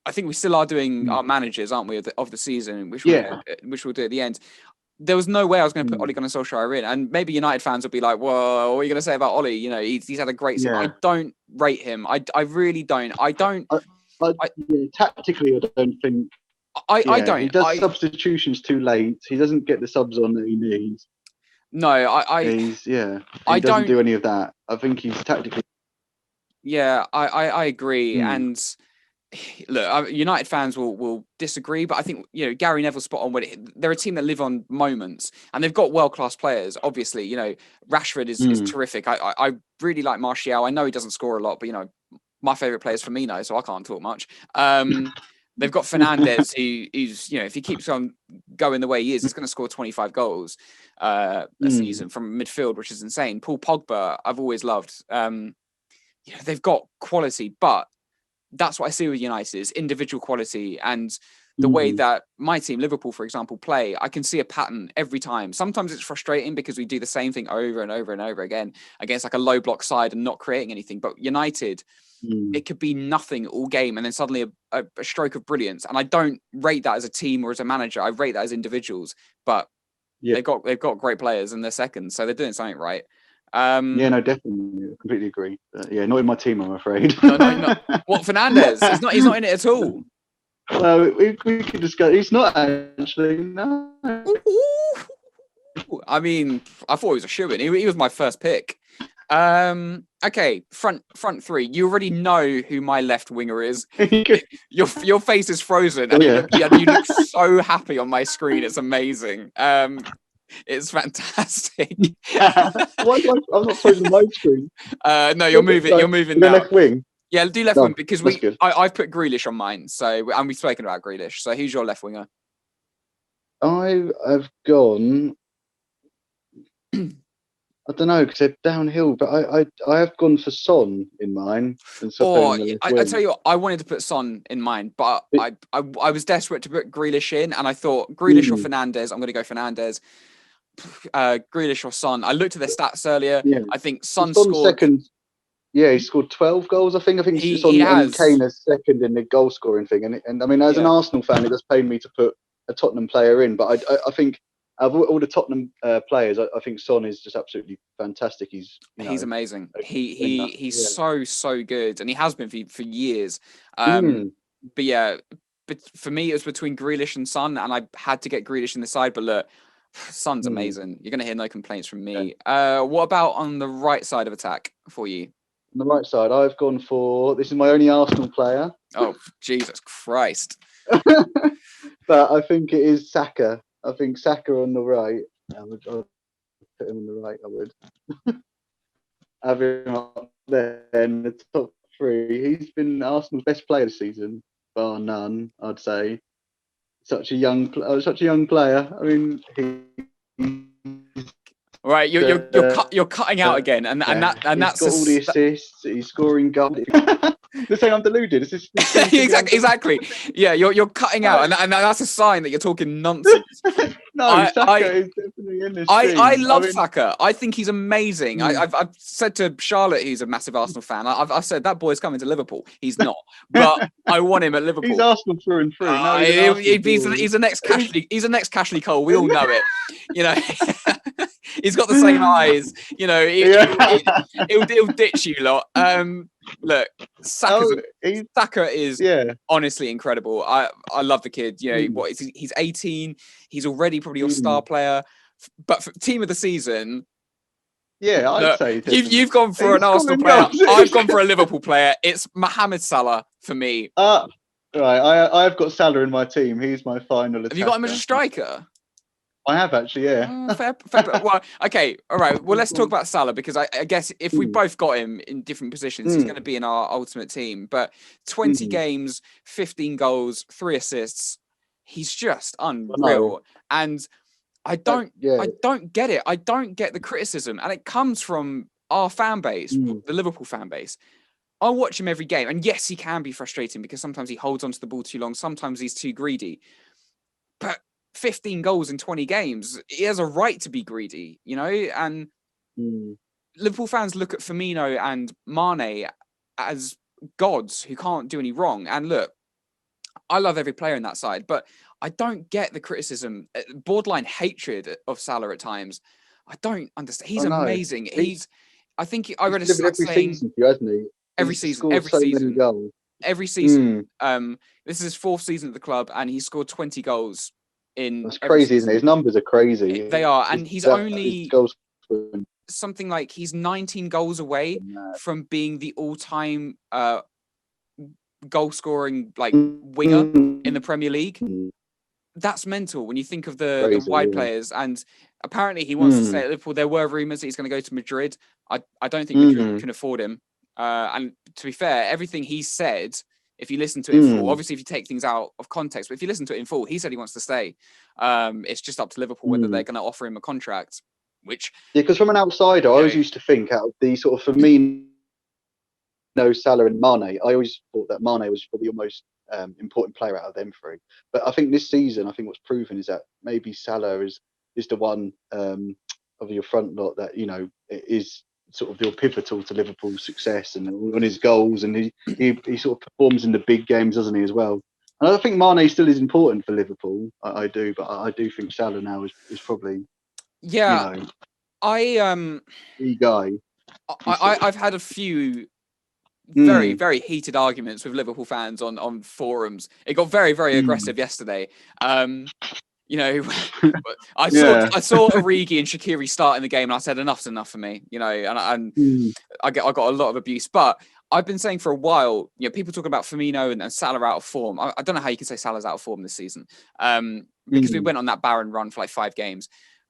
I think we still are doing our managers, aren't we, of the season, which we'll do at the end. There was no way I was going to put Ole Gunnar Solskjaer in, and maybe United fans will be like, "Whoa, what are you going to say about Ole? He's had a great season." I don't rate him. I really don't. Tactically, I don't think. I don't. He does substitutions too late. He doesn't get the subs on that he needs. No, I he doesn't don't. do any of that. I think he's tactically. Yeah, I agree. Mm. And look, United fans will disagree, but I think Gary Neville's spot on. They're a team that live on moments, and they've got world class players. Obviously, Rashford is terrific. I really like Martial. I know he doesn't score a lot, but my favorite player is Firmino, so I can't talk much. They've got Fernandes, who's if he keeps on going the way he is, he's going to score 25 goals a season from midfield, which is insane. Paul Pogba, I've always loved. They've got quality, but that's what I see with United is individual quality, and the way that my team, Liverpool, for example, play. I can see a pattern every time. Sometimes it's frustrating because we do the same thing over and over and over again against like a low block side and not creating anything. But United, it could be nothing all game, and then suddenly a stroke of brilliance. And I don't rate that as a team or as a manager. I rate that as individuals. But they've got great players and they're second, so they're doing something right. No, definitely, I completely agree. Not in my team, I'm afraid. No. What, Fernandes? He's not in it at all. Well, we could discuss. He's not actually. No. I mean, I thought he was a shoo-in. He was my first pick. Okay, front three. You already know who my left winger is. Your face is frozen, and you look so happy on my screen. It's amazing. It's fantastic. I'm not frozen my screen. No, you're moving. You're moving now. Left wing. Yeah, do left wing because I've put Grealish on mine. And we've spoken about Grealish. So who's your left winger? I've gone. I don't know because they're downhill, but I have gone for Son in mine. I tell you what, I wanted to put Son in mine, but I was desperate to put Grealish in, and I thought Grealish or Fernandes. I'm going to go Fernandes. Grealish or Son. I looked at their stats earlier. Yeah. I think Son scored second. Yeah, he scored 12 goals. I think Son and Kane is second in the goal scoring thing. And I mean, as an Arsenal fan, it does pain me to put a Tottenham player in, but I think of all the Tottenham players, I think Son is just absolutely fantastic. He's amazing. He's so good, and he has been for years. But for me, it was between Grealish and Son, and I had to get Grealish in the side. But look, Son's amazing. You're going to hear no complaints from me. What about on the right side of attack for you? On the right side, I've gone for, this is my only Arsenal player. Oh, Jesus Christ. But I think it is Saka. I think Saka on the right. I would put him on the right, I would. Have him up there in the top three. He's been Arsenal's best player this season, bar none, I'd say. Such a young player. I mean, right, you're cutting out again, and that's got all the assists. He's scoring goals. They're saying I'm deluded. Exactly. Yeah, you're cutting out, and that's a sign that you're talking nonsense. No, Saka is definitely in this. I love Saka. I think he's amazing. I've said to Charlotte, who's a massive Arsenal fan, I've said that boy's coming to Liverpool. He's not, but I want him at Liverpool. He's Arsenal through and through. He's the next Cashley. He's the next Cashley Cole. We all know it. He's got the same eyes. He'll ditch you lot. Look, Saka is honestly incredible. I love the kid. He's 18. He's already probably your star player. But for team of the season, I'd say you've gone for an Arsenal player. I've gone for a Liverpool player. It's Mohamed Salah for me. Right, I've got Salah in my team. He's my final attacker. Have you got him as a striker? I have actually, yeah. Fair. Well, okay, all right. Well, let's talk about Salah because I guess if we both got him in different positions, he's going to be in our ultimate team. But 20 games, 15 goals, 3 assists. He's just unreal. And I don't get it. I don't get the criticism, and it comes from our fan base, the Liverpool fan base. I watch him every game, and yes, he can be frustrating because sometimes he holds onto the ball too long. Sometimes he's too greedy, but 15 goals in 20 games. He has a right to be greedy, and Liverpool fans look at Firmino and Mane as gods who can't do any wrong. And look, I love every player in that side, but I don't get the criticism, borderline hatred of Salah at times. I don't understand. He's amazing. I think I read a stat saying every season. This is his 4th season at the club, and he scored 20 goals in That's every crazy, isn't it? season. His numbers are crazy. They are, and he's only goals. something like he's 19 goals away from being the all-time goal scoring like winger in the Premier League. That's mental when you think of the wide players. And apparently he wants to stay at Liverpool. There were rumours that he's going to go to Madrid. I don't think Madrid can afford him. And to be fair, everything he said, if you listen to it in full, obviously if you take things out of context, but if you listen to it in full, he said he wants to stay. It's just up to Liverpool whether they're going to offer him a contract. Which because from an outsider, I always used to think out of the sort of Firmino, Salah, and Mane, I always thought that Mane was probably the most important player out of them three. But I think this season, what's proven is that maybe Salah is the one of your front lot that is sort of pivotal to Liverpool's success and on his goals, and he sort of performs in the big games, doesn't he, as well? And I think Mane still is important for Liverpool. I do, but I do think Salah now is probably the guy. I've had a few very, very heated arguments with Liverpool fans on forums. It got very, very aggressive yesterday. I saw Origi and Shaqiri start in the game, and I said enough's enough for me. And I got a lot of abuse. But I've been saying for a while, people talking about Firmino and Salah out of form. I don't know how you can say Salah's out of form this season, because we went on that barren run for like 5 games.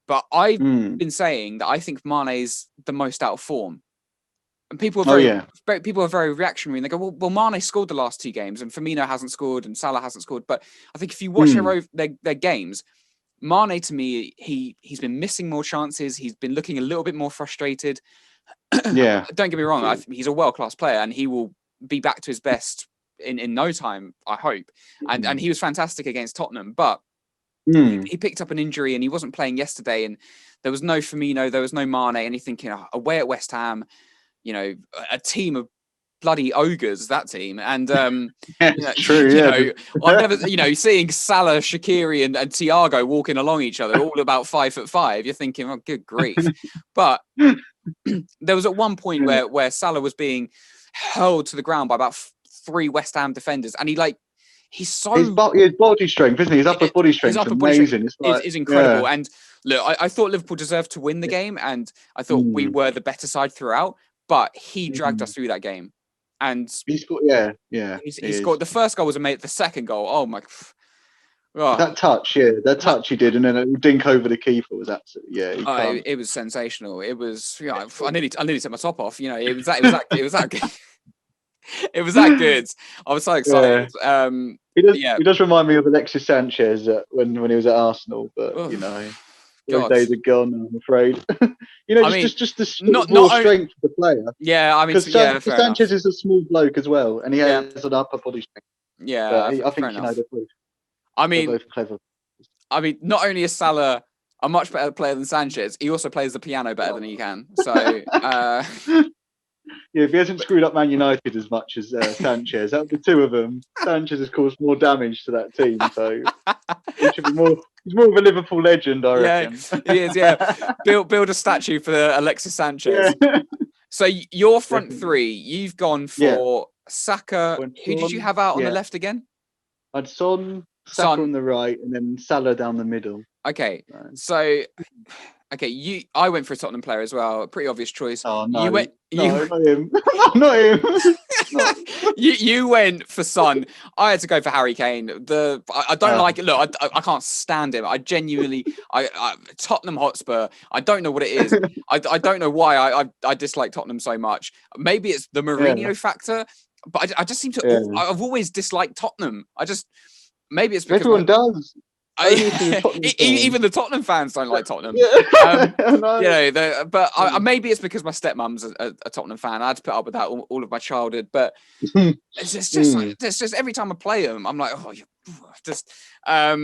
But I've been saying that I think Mane's the most out of form. And people are very reactionary, and they go, well, Mane scored the last 2 games, and Firmino hasn't scored, and Salah hasn't scored. But I think if you watch their games, Mane, to me, he's been missing more chances. He's been looking a little bit more frustrated. Yeah. Don't get me wrong. I think he's a world-class player, and he will be back to his best in no time, I hope. And he was fantastic against Tottenham, but he picked up an injury, and he wasn't playing yesterday, and there was no Firmino, there was no Mane, and you're thinking, away at West Ham, a team of bloody ogres, that team. And true, I've never, seeing Salah, Shaqiri, and Thiago walking along each other, all about 5'5", you're thinking, oh, good grief. But there was at one point where Salah was being hurled to the ground by about 3 West Ham defenders, and he's so his body strength, isn't he? His upper body strength is amazing. It's incredible. And look, I thought Liverpool deserved to win the game, and I thought we were the better side throughout. But he dragged us through that game, and he scored. He scored. The first goal was amazing. The second goal, oh my! Oh. That touch he did, and then a dink over the keeper was absolutely it was sensational. It was I nearly took my top off. It was that good. It was that good. I was so excited. He does remind me of Alexis Sanchez when he was at Arsenal, but those days are gone, I'm afraid. Just the strength of the player. Yeah, I mean, because Sanchez is a small bloke as well, and he has an upper body strength. Yeah, I think they're both. They're both clever. I mean, not only is Salah a much better player than Sanchez, he also plays the piano better than he can. So. If he hasn't screwed up Man United as much as Sanchez, out of the 2 of them, Sanchez has caused more damage to that team. So he should be he's more of a Liverpool legend, I reckon. He is, yeah. Build a statue for Alexis Sanchez. Yeah. So your front 3, you've gone for Saka. Who did you have out on the left again? I had Saka on the right, and then Salah down the middle. Okay, so I went for a Tottenham player as well. Pretty obvious choice. Oh no, not him. Not him. You went for Son. I had to go for Harry Kane. I don't like it. Look, I can't stand him. I genuinely, Tottenham Hotspur. I don't know what it is. I don't know why I dislike Tottenham so much. Maybe it's the Mourinho factor, but I just seem to. I've always disliked Tottenham. Maybe it's because everyone does. Even the Tottenham fans don't like Tottenham. Maybe it's because my stepmom's a Tottenham fan. I had to put up with that all of my childhood. But it's just every time I play them, I'm like, oh, just. But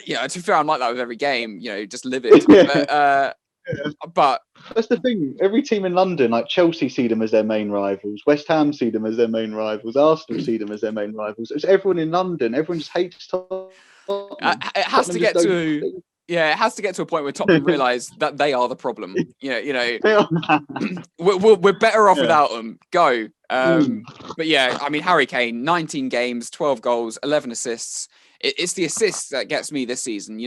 to be fair, I'm like that with every game. Just livid. But that's the thing. Every team in London, like Chelsea, see them as their main rivals. West Ham see them as their main rivals. Arsenal see them as their main rivals. It's everyone in London. Everyone just hates Tottenham. It has to get to a point where Tottenham realise that they are the problem. We're better off without them. Go. But I mean, Harry Kane, 19 games, 12 goals, 11 assists. It's the assists that gets me this season.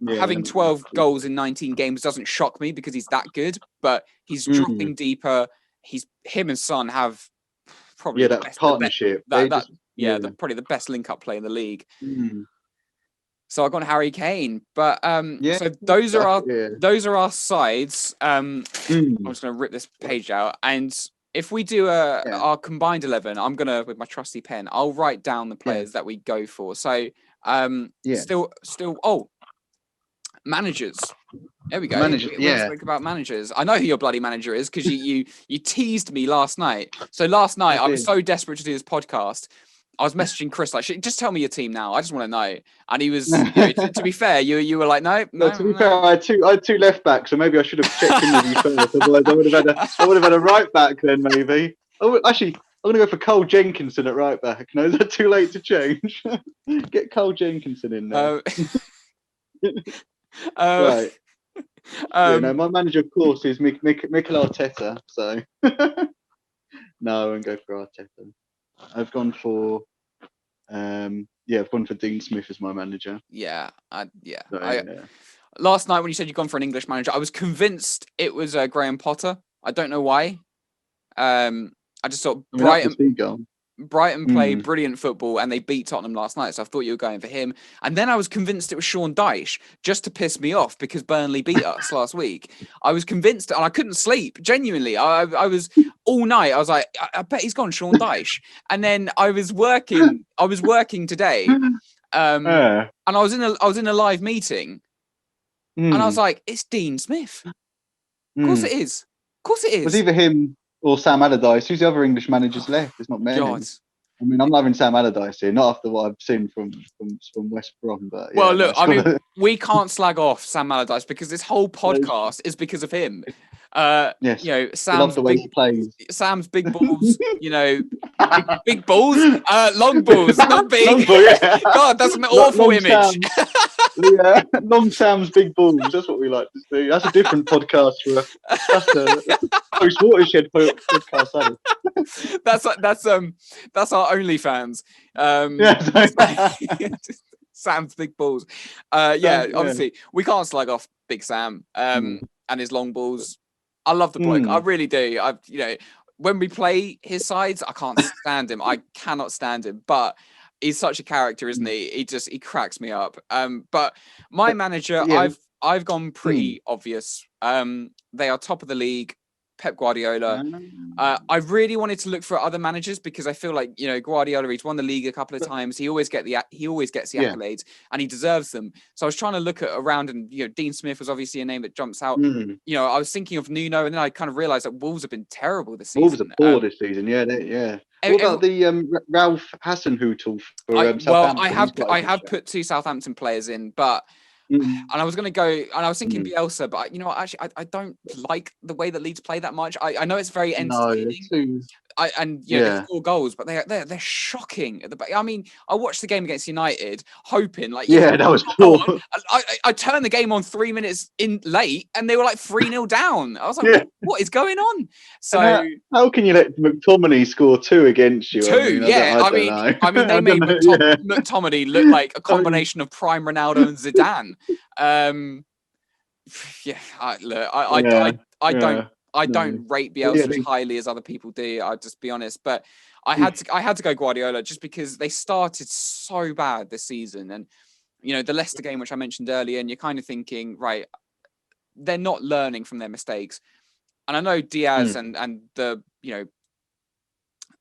Having 12 goals in 19 games doesn't shock me because he's that good, but he's dropping deeper. Him and Son have probably that partnership. Probably the best link-up play in the league. So I got Harry Kane, but so those are our sides. I'm just going to rip this page out, and if we do our combined 11, I'm gonna, with my trusty pen, I'll write down the players that we go for. So managers. There we go. We'll speak about managers. I know who your bloody manager is because you teased me last night. So last night I was so desperate to do this podcast. I was messaging Chris like, just tell me your team now. I just want to know. And he was, to be fair, you were like, no. To be fair, I had two left backs, so maybe I should have checked in with you first. Otherwise, I would have had a right back then, maybe. Actually, I'm going to go for Cole Jenkinson at right back. No, is that too late to change? Get Cole Jenkinson in there. Right. My manager, of course, is Mikel Arteta. So no, I won't go for Arteta. I've gone for Dean Smith as my manager. Last night when you said you'd gone for an English manager, I was convinced it was Graham Potter. I don't know why. I just thought Brighton play brilliant football and they beat Tottenham last night, so I thought you were going for him. And then I was convinced it was Sean Dyche just to piss me off because Burnley beat us last week. I was convinced, and I couldn't sleep. Genuinely, I was all night. I was like, I bet he's gone Sean Dyche. And then I was working today, and I was in a live meeting, and I was like, it's Dean Smith. Of course it is. It was either him or Sam Allardyce. Who's the other English managers left? It's not many. God. I mean, I'm loving Sam Allardyce here, not after what I've seen from West Brom. But well, look, I mean, we can't slag off Sam Allardyce because this whole podcast is because of him. Yes. Sam's the way he plays. Sam's big balls. Big balls, long balls, not big. Long ball, yeah. God, that's an awful image. Long Sam's big balls. That's what we like to see. That's a different podcast for that's a post watershed podcast. That's our OnlyFans. Sam's big balls. Obviously we can't slag off Big Sam and his long balls. I love the bloke. I really do. When we play his sides, I can't stand him. I cannot stand him. But he's such a character, isn't he? He cracks me up. But my manager, I've gone pretty obvious. They are top of the league. Pep Guardiola. I really wanted to look for other managers because I feel like Guardiola. He's won the league a couple of times. He always gets the accolades, and he deserves them. So I was trying to look around, and Dean Smith was obviously a name that jumps out. I was thinking of Nuno, and then I kind of realised that Wolves have been terrible this season. Wolves are poor this season. What about the Ralph Hasenhüttl for Southampton? I have put 2 Southampton players in, but. And I was going to go, and I was thinking Bielsa, but actually, I don't like the way that Leeds play that much. I know it's very entertaining. They score goals, but they're shocking at the back. I mean, I watched the game against United, hoping that was cool. I turned the game on 3 minutes in late, and they were like 3-0 down. I was like, what is going on? So how can you let McTominay score 2 against you? 2, I mean, they made McTominay look like a combination of prime Ronaldo and Zidane. I don't rate Bielsa as highly as other people do. I'll just be honest, but I had to go Guardiola just because they started so bad this season, and the Leicester game, which I mentioned earlier, and you're kind of thinking, right, they're not learning from their mistakes. And I know Diaz and the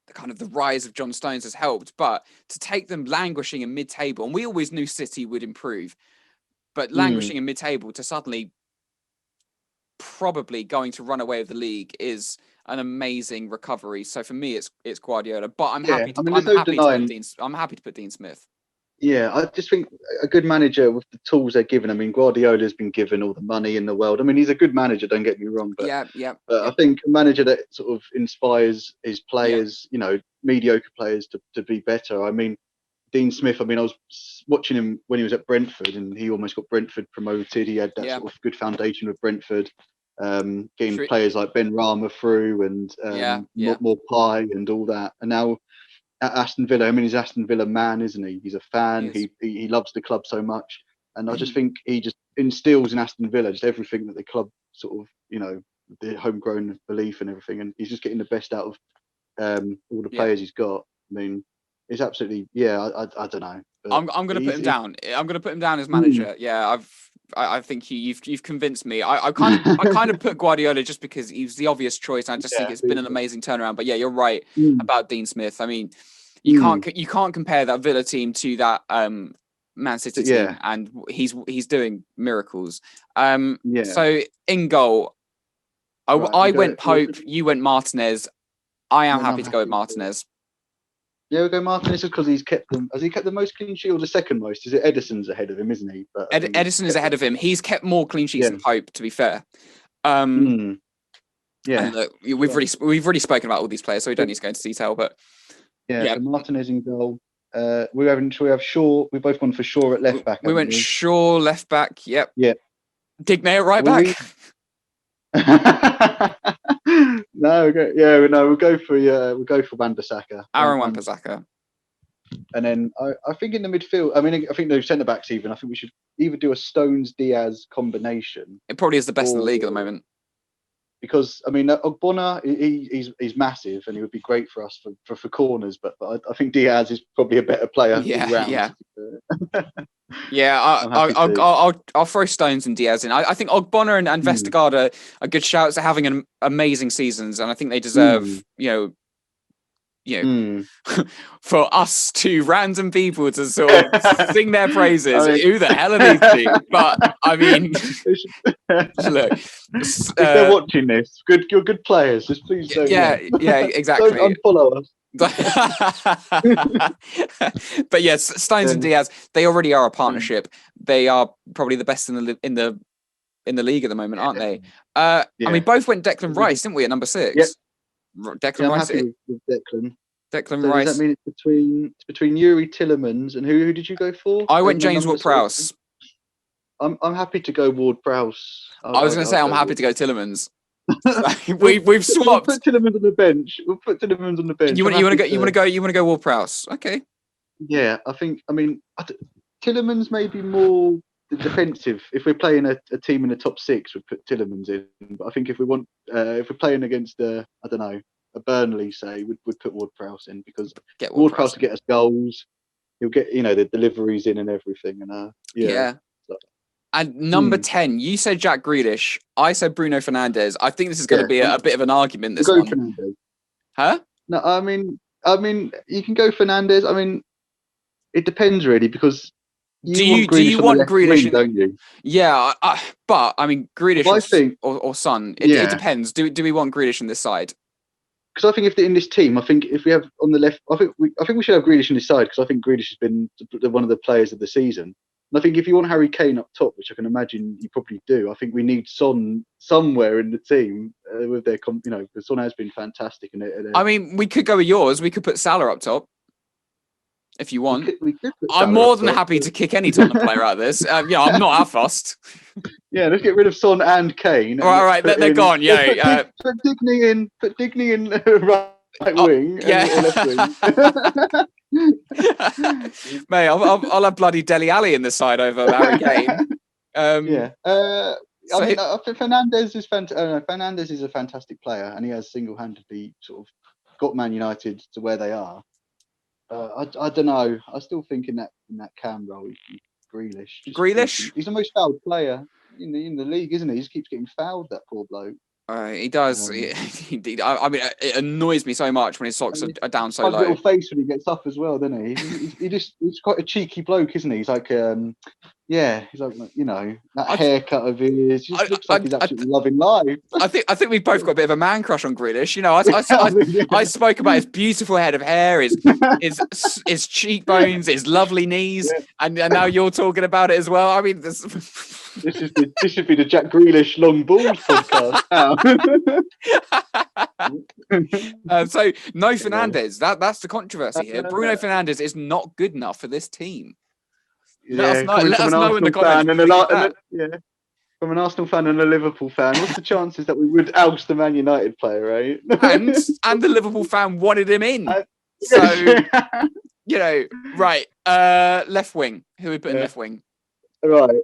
the kind of the rise of John Stones has helped, but to take them languishing in mid-table, and we always knew City would improve, but languishing in mid-table to suddenly probably going to run away with the league is an amazing recovery. So for me, it's Guardiola, but I'm happy to put Dean Smith. Yeah, I just think a good manager with the tools they're given. I mean, Guardiola's been given all the money in the world. I mean, he's a good manager, don't get me wrong. But I think a manager that sort of inspires his players, mediocre players to be better. I mean, Dean Smith, I was watching him when he was at Brentford, and he almost got Brentford promoted. He had that sort of good foundation with Brentford, getting players like Ben Rama through and more pie and all that. And now at Aston Villa. I mean, he's Aston Villa man, isn't he? He's a fan. Yes. He loves the club so much, and I just think he just instills in Aston Villa just everything that the club sort of, the homegrown belief and everything, and he's just getting the best out of all the players he's got. I mean, it's absolutely I don't know. I'm going to put him down. I'm going to put him down as manager. Yeah, I think you've convinced me. I kind of put Guardiola just because he's the obvious choice. I just think it's been an amazing turnaround. But yeah, you're right about Dean Smith. I mean, you can't compare that Villa team to that Man City team, and he's doing miracles. So in goal, I went Pope, you went Martinez. I am happy to go with Martinez. Yeah, we'll go Martinez because he's kept them. Has he kept the most clean sheet or the second most? Is it Edison's ahead of him, isn't he? But Edison is ahead of him. He's kept more clean sheets than Pope, to be fair. Yeah. And look, we've already spoken about all these players, so we don't need to go into detail. But so Martinez in goal. We have Shaw. We both gone for Shaw at left back. We went Shaw left back. Yep. Yeah. Digne at right back. We'll go for Wan-Bissaka. Aaron Wan-Bissaka. And then I think in the midfield, I think those centre backs even. I think we should either do a Stones-Diaz combination. It probably is the best in the league at the moment. Because Ogbonna, he's massive and he would be great for us for corners, but I think Diaz is probably a better player. I'll throw Stones and Diaz in. I think Ogbonna and Vestergaard are good shouts. They're having an amazing seasons, and I think they deserve for us two random people to sort of sing their praises. Who the hell are these two? But I mean, look, if they're watching this, you're good players. Just please don't. Exactly. Don't unfollow us. But yes, Stones and Diaz, they already are a partnership. They are probably the best in the league at the moment, aren't they? I mean, both went Declan Rice, didn't we, at number 6? Yep. Declan Rice. I'm happy with Declan. Declan Rice. Does that mean it's between Yuri Tillemans and who did you go for? I went James Ward-Prowse. I'm happy to go Ward-Prowse. I was going to say I'm happy to go Tillemans. We've swapped. We'll put Tillemans on the bench. You want to go Ward-Prowse? Okay. Yeah, I mean Tillemans may be more defensive. If we're playing a team in the top 6, we'd put Tillemans in. But I think if we're playing against a Burnley, say, we'd put Ward-Prowse in because Ward-Prowse will get us goals. He'll get the deliveries in and everything. And And number 10, you said Jack Grealish. I said Bruno Fernandes. I think this is going to be a bit of an argument. This one. Fernandes. Huh? No, I mean, you can go Fernandes. I mean, it depends really because do you want Grealish? Don't you? Yeah, but I mean, Grealish or Son. It depends. Do we want Grealish on this side? Because I think in this team, I think if we have on the left, I think we should have Grealish on this side because I think Grealish has been one of the players of the season. And I think if you want Harry Kane up top, which I can imagine you probably do, I think we need Son somewhere in the team with their, because Son has been fantastic. I mean, we could go with yours. We could put Salah up top. If you want, we could I'm more than happy to kick any Tottenham player out of this. I'm not that fussed. Yeah, let's get rid of Son and Kane. All right, they're gone. Yeah, put Digne in right wing. Left wing. Mate, I'll have bloody Dele Alli in the side over Harry Kane. I mean, Fernandes is Fernandes is a fantastic player, and he has single-handedly sort of got Man United to where they are. I don't know. I still think in that cam role, Grealish. He's the most fouled player in the league, isn't he? He just keeps getting fouled. That poor bloke. He does. Indeed. I mean, it annoys me so much when his socks are down so low. Little face when he gets up as well, doesn't he? He's quite a cheeky bloke, isn't he? He's like, he's like, that haircut of his. He just looks like he's absolutely loving life. I think we've both got a bit of a man crush on Grealish. I spoke about his beautiful head of hair, his cheekbones, his lovely knees, and now you're talking about it as well. I mean, this should be the Jack Grealish long balls podcast. So no Fernandes. That's the controversy here. Bruno Fernandes is not good enough for this team. Let us know in the comments. From an Arsenal fan and a Liverpool fan, what's the chances that we would oust the Man United player, right? and the Liverpool fan wanted him in. So, right. Left wing. Who we put in left wing? Right.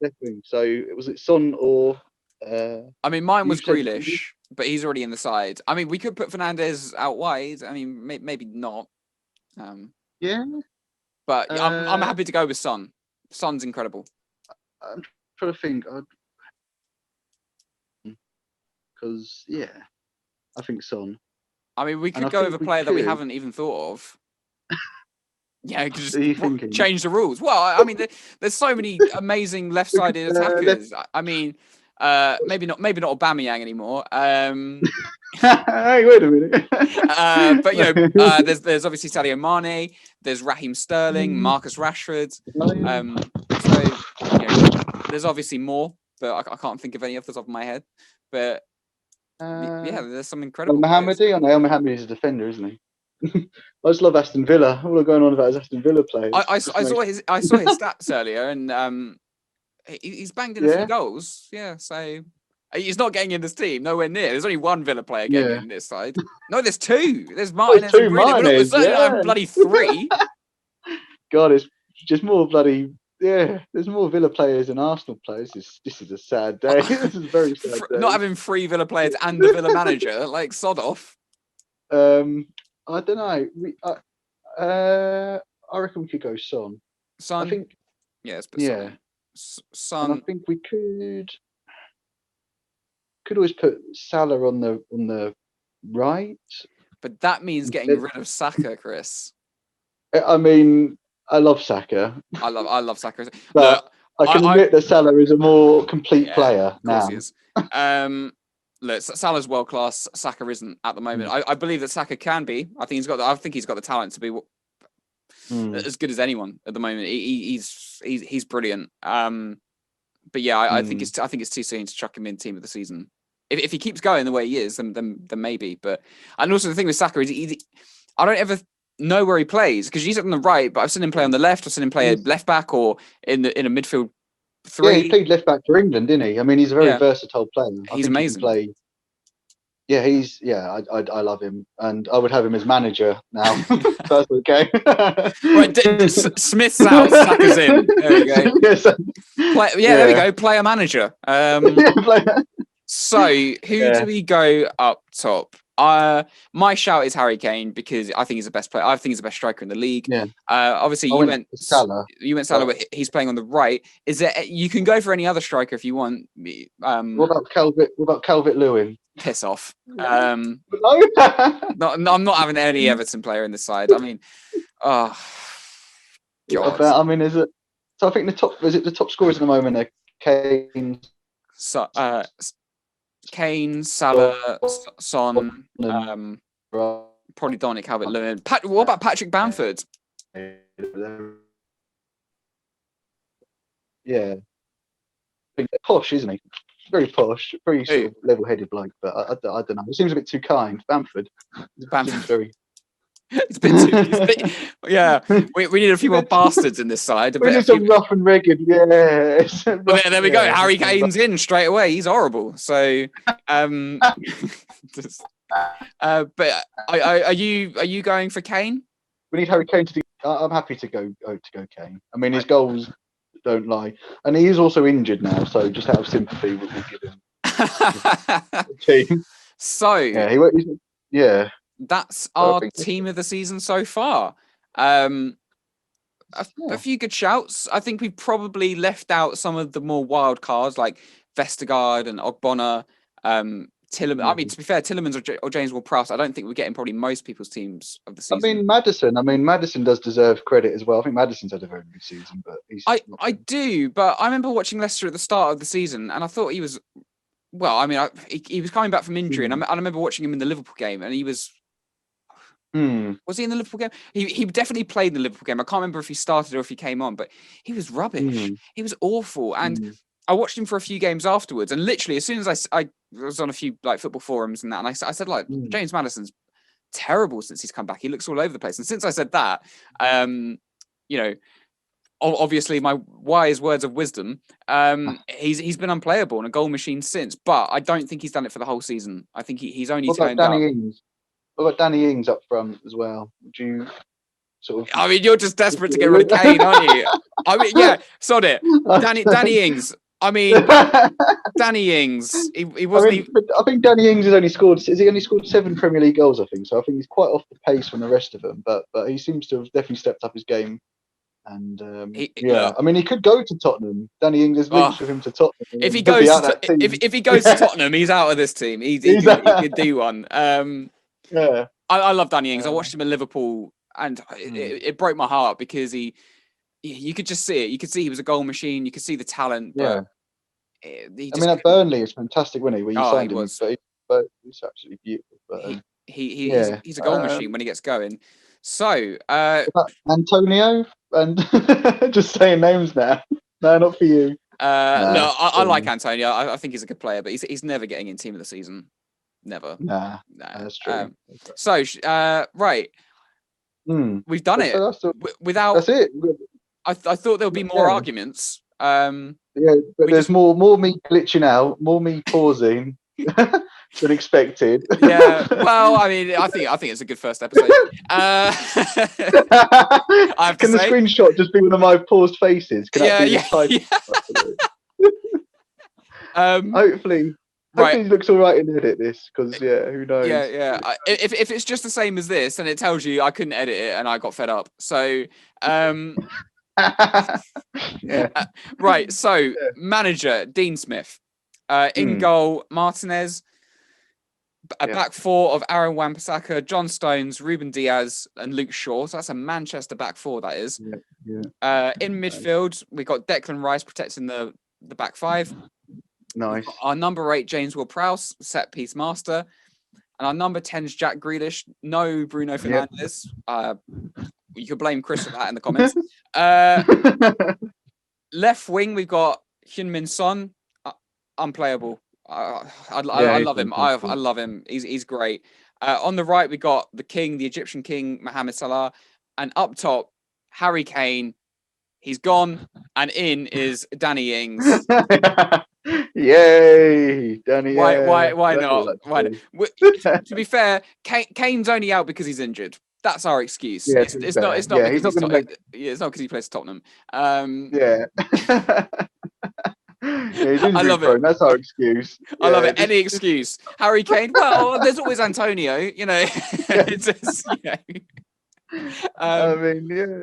Left wing. So was it Son or? I mean, mine was Grealish, but he's already in the side. I mean, we could put Fernandes out wide. I mean, maybe not. Yeah. But I'm happy to go with Son. Son's incredible. I'm trying to think. Because I think Son. I mean, we could go with a player that we haven't even thought of. Yeah, just change the rules. Well, I mean, there's so many amazing left-sided attackers. I mean, maybe not Aubameyang anymore. Hey, wait a minute. But there's obviously Sadio Mane. There's Raheem Sterling, Marcus Rashford. So there's obviously more, but I can't think of any off the top of my head. But there's some incredible. Mohamedi. I know El Mohamedi is a defender, isn't he? I just love Aston Villa. All I'm going on about is Aston Villa players. I saw his stats earlier, and he's banged in a few goals. Yeah, so he's not getting in this team. Nowhere near. There's only one Villa player getting in this side. No, there's two. There's Martinez and Bruno. There's bloody three. God, it's just more bloody. Yeah, there's more Villa players than Arsenal players. This is a sad day. This is a very sad day. Not having 3 Villa players and the Villa manager, like sod off. I don't know. I reckon we could go Son. Son. I think. Yes, but Son. And I think we could always put Salah on the right. But that means getting rid of Saka, Chris. I mean, I love Saka. I love Saka. But I can admit that Salah is a more complete player now. He is. Look, Salah's world class. Saka isn't at the moment. I believe that Saka can be. I think he's got the talent to be as good as anyone at the moment. He's brilliant. But yeah, I think it's too soon to chuck him in team of the season. If he keeps going the way he is, then maybe. But and also the thing with Saka is I don't ever know where he plays because he's on the right, but I've seen him play on the left. I've seen him play left back or in a midfield. Yeah, he played left back for England, didn't he? I mean, he's a very versatile player. He's amazing. I love him, and I would have him as manager now. First game. Right, Smith's out, Saka's in. There we go. There we go. Player manager. So who do we go up top? My shout is Harry Kane because I think he's the best player. I think he's the best striker in the league. Yeah. Obviously, you went Salah. But he's playing on the right. Is there? You can go for any other striker if you want. What about Calvert-Lewin? Piss off. No? I'm not having any Everton player in the side. I mean, God. I mean, is it? So I think the top scorers at the moment are Kane. Kane, Salah, Son, probably Dominic Calvert-Lewin. What about Patrick Bamford? Yeah, posh, isn't he? Very posh, very sort of level-headed bloke. But I don't know. It seems a bit too kind. Bamford. Very. It's been yeah. We need a few more bastards in this side. We need some rough and rugged. Yeah. Well, there we go. Harry Kane's in straight away. He's horrible. So, but are you going for Kane? We need Harry Kane to do. I'm happy to go Kane. I mean, his goals don't lie, and he is also injured now. So just out of sympathy, we'll give him the team. So yeah. That's our team of the season so far. A few good shouts. I think we've probably left out some of the more wild cards like Vestergaard and Ogbonna. Tielemans. I mean, to be fair, Tielemans or James Ward-Prowse. I don't think we're getting probably most people's teams of the season. I mean, Maddison does deserve credit as well. I think Maddison's had a very good season, but I do. But I remember watching Leicester at the start of the season, and I thought he was. Well, I mean, he was coming back from injury, and I remember watching him in the Liverpool game, and he was. Was he in the Liverpool game? He definitely played in the Liverpool game. I can't remember if he started or if he came on, but he was rubbish. He was awful. And I watched him for a few games afterwards. And literally, as soon as I was on a few like football forums and that, and I said like James Maddison's terrible since he's come back. He looks all over the place. And since I said that, obviously my wise words of wisdom, he's been unplayable and a goal machine since. But I don't think he's done it for the whole season. I think he's only turned up. What about Danny Ings up front as well? Would you sort of? I mean, you're just desperate to get rid of Kane, aren't you? I mean, yeah, sod it. Danny Ings. I mean, Danny Ings. He wasn't even. I think Danny Ings has only scored. Has he only scored 7 Premier League goals? I think so. I think he's quite off the pace from the rest of them, but he seems to have definitely stepped up his game. And Look, I mean, he could go to Tottenham. Danny Ings has links with him to Tottenham. If he goes to Tottenham, he's out of this team. He could do one. Yeah, I love Danny Ings. I watched him in Liverpool, and it broke my heart because you could just see it. You could see he was a goal machine. You could see the talent. But I mean, at Burnley, it's fantastic, wasn't he? Where you signed him, but it's absolutely beautiful. But he's a goal machine when he gets going. So Antonio, and just saying names now. No, not for you. No, I like Antonio. I think he's a good player, but he's never getting in team of the season. Never. Nah, that's true. So right, we've done it without. That's it. I thought there would be more arguments. But there's more me glitching out, more me pausing than expected. Yeah, well, I mean, I think it's a good first episode. I have to Can the screenshot just be one of my paused faces? Can Hopefully it looks all right in the edit this, because who knows? Yeah. If it's just the same as this, and it tells you I couldn't edit it and I got fed up. So right. So manager Dean Smith, in goal Martinez. A back four of Aaron Wan-Bissaka, John Stones, Ruben Diaz, and Luke Shaw. So that's a Manchester back four, that is. In midfield, we got Declan Rice protecting the back five. Nice. Our number 8, James Ward-Prowse, set piece master. And our number 10 is Jack Grealish. No Bruno Fernandes. You could blame Chris for that in the comments. Left wing, we've got Heung-min Son. Unplayable. I love him. I love him. He's great. On the right, we got the king, the Egyptian king, Mohamed Salah. And up top, Harry Kane. He's gone. And in is Danny Ings. Yay, Danny. Why not? To be fair, Kane's only out because he's injured. That's our excuse. It's not because he plays for Tottenham. He's injury-prone. That's our excuse. I love it. Any excuse. Harry Kane. Well, there's always Antonio. You know. It's just, I mean,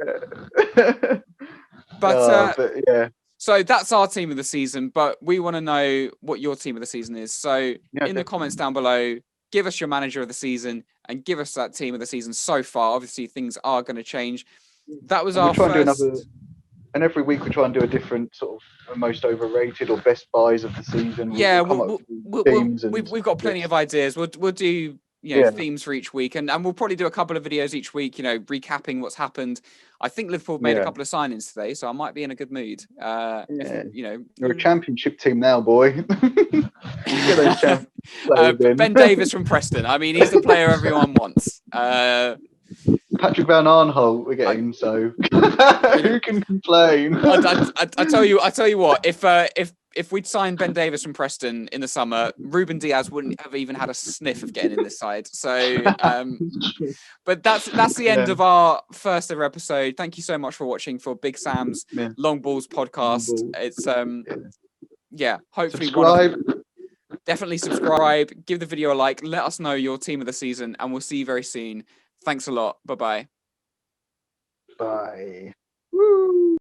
but So that's our team of the season. But we want to know what your team of the season is. So in the comments down below, give us your manager of the season and give us that team of the season so far. Obviously, things are going to change. That was our first. And every week we try and do a different sort of most overrated or best buys of the season. We've got plenty of ideas. We'll do themes for each week, and we'll probably do a couple of videos each week. Recapping what's happened. I think Liverpool made a couple of signings today, so I might be in a good mood. You're a championship team now, boy. Ben Davies from Preston. I mean, he's the player everyone wants. Patrick Van Arnholt we're getting, so who can complain? I tell you what, if we'd signed Ben Davies from Preston in the summer, Ruben Diaz wouldn't have even had a sniff of getting in this side. So but that's the end of our first ever episode. Thank you so much for watching for Big Sam's Long Balls podcast. It's hopefully definitely subscribe, give the video a like, let us know your team of the season, and we'll see you very soon. Thanks a lot. Bye-bye. Bye. Woo.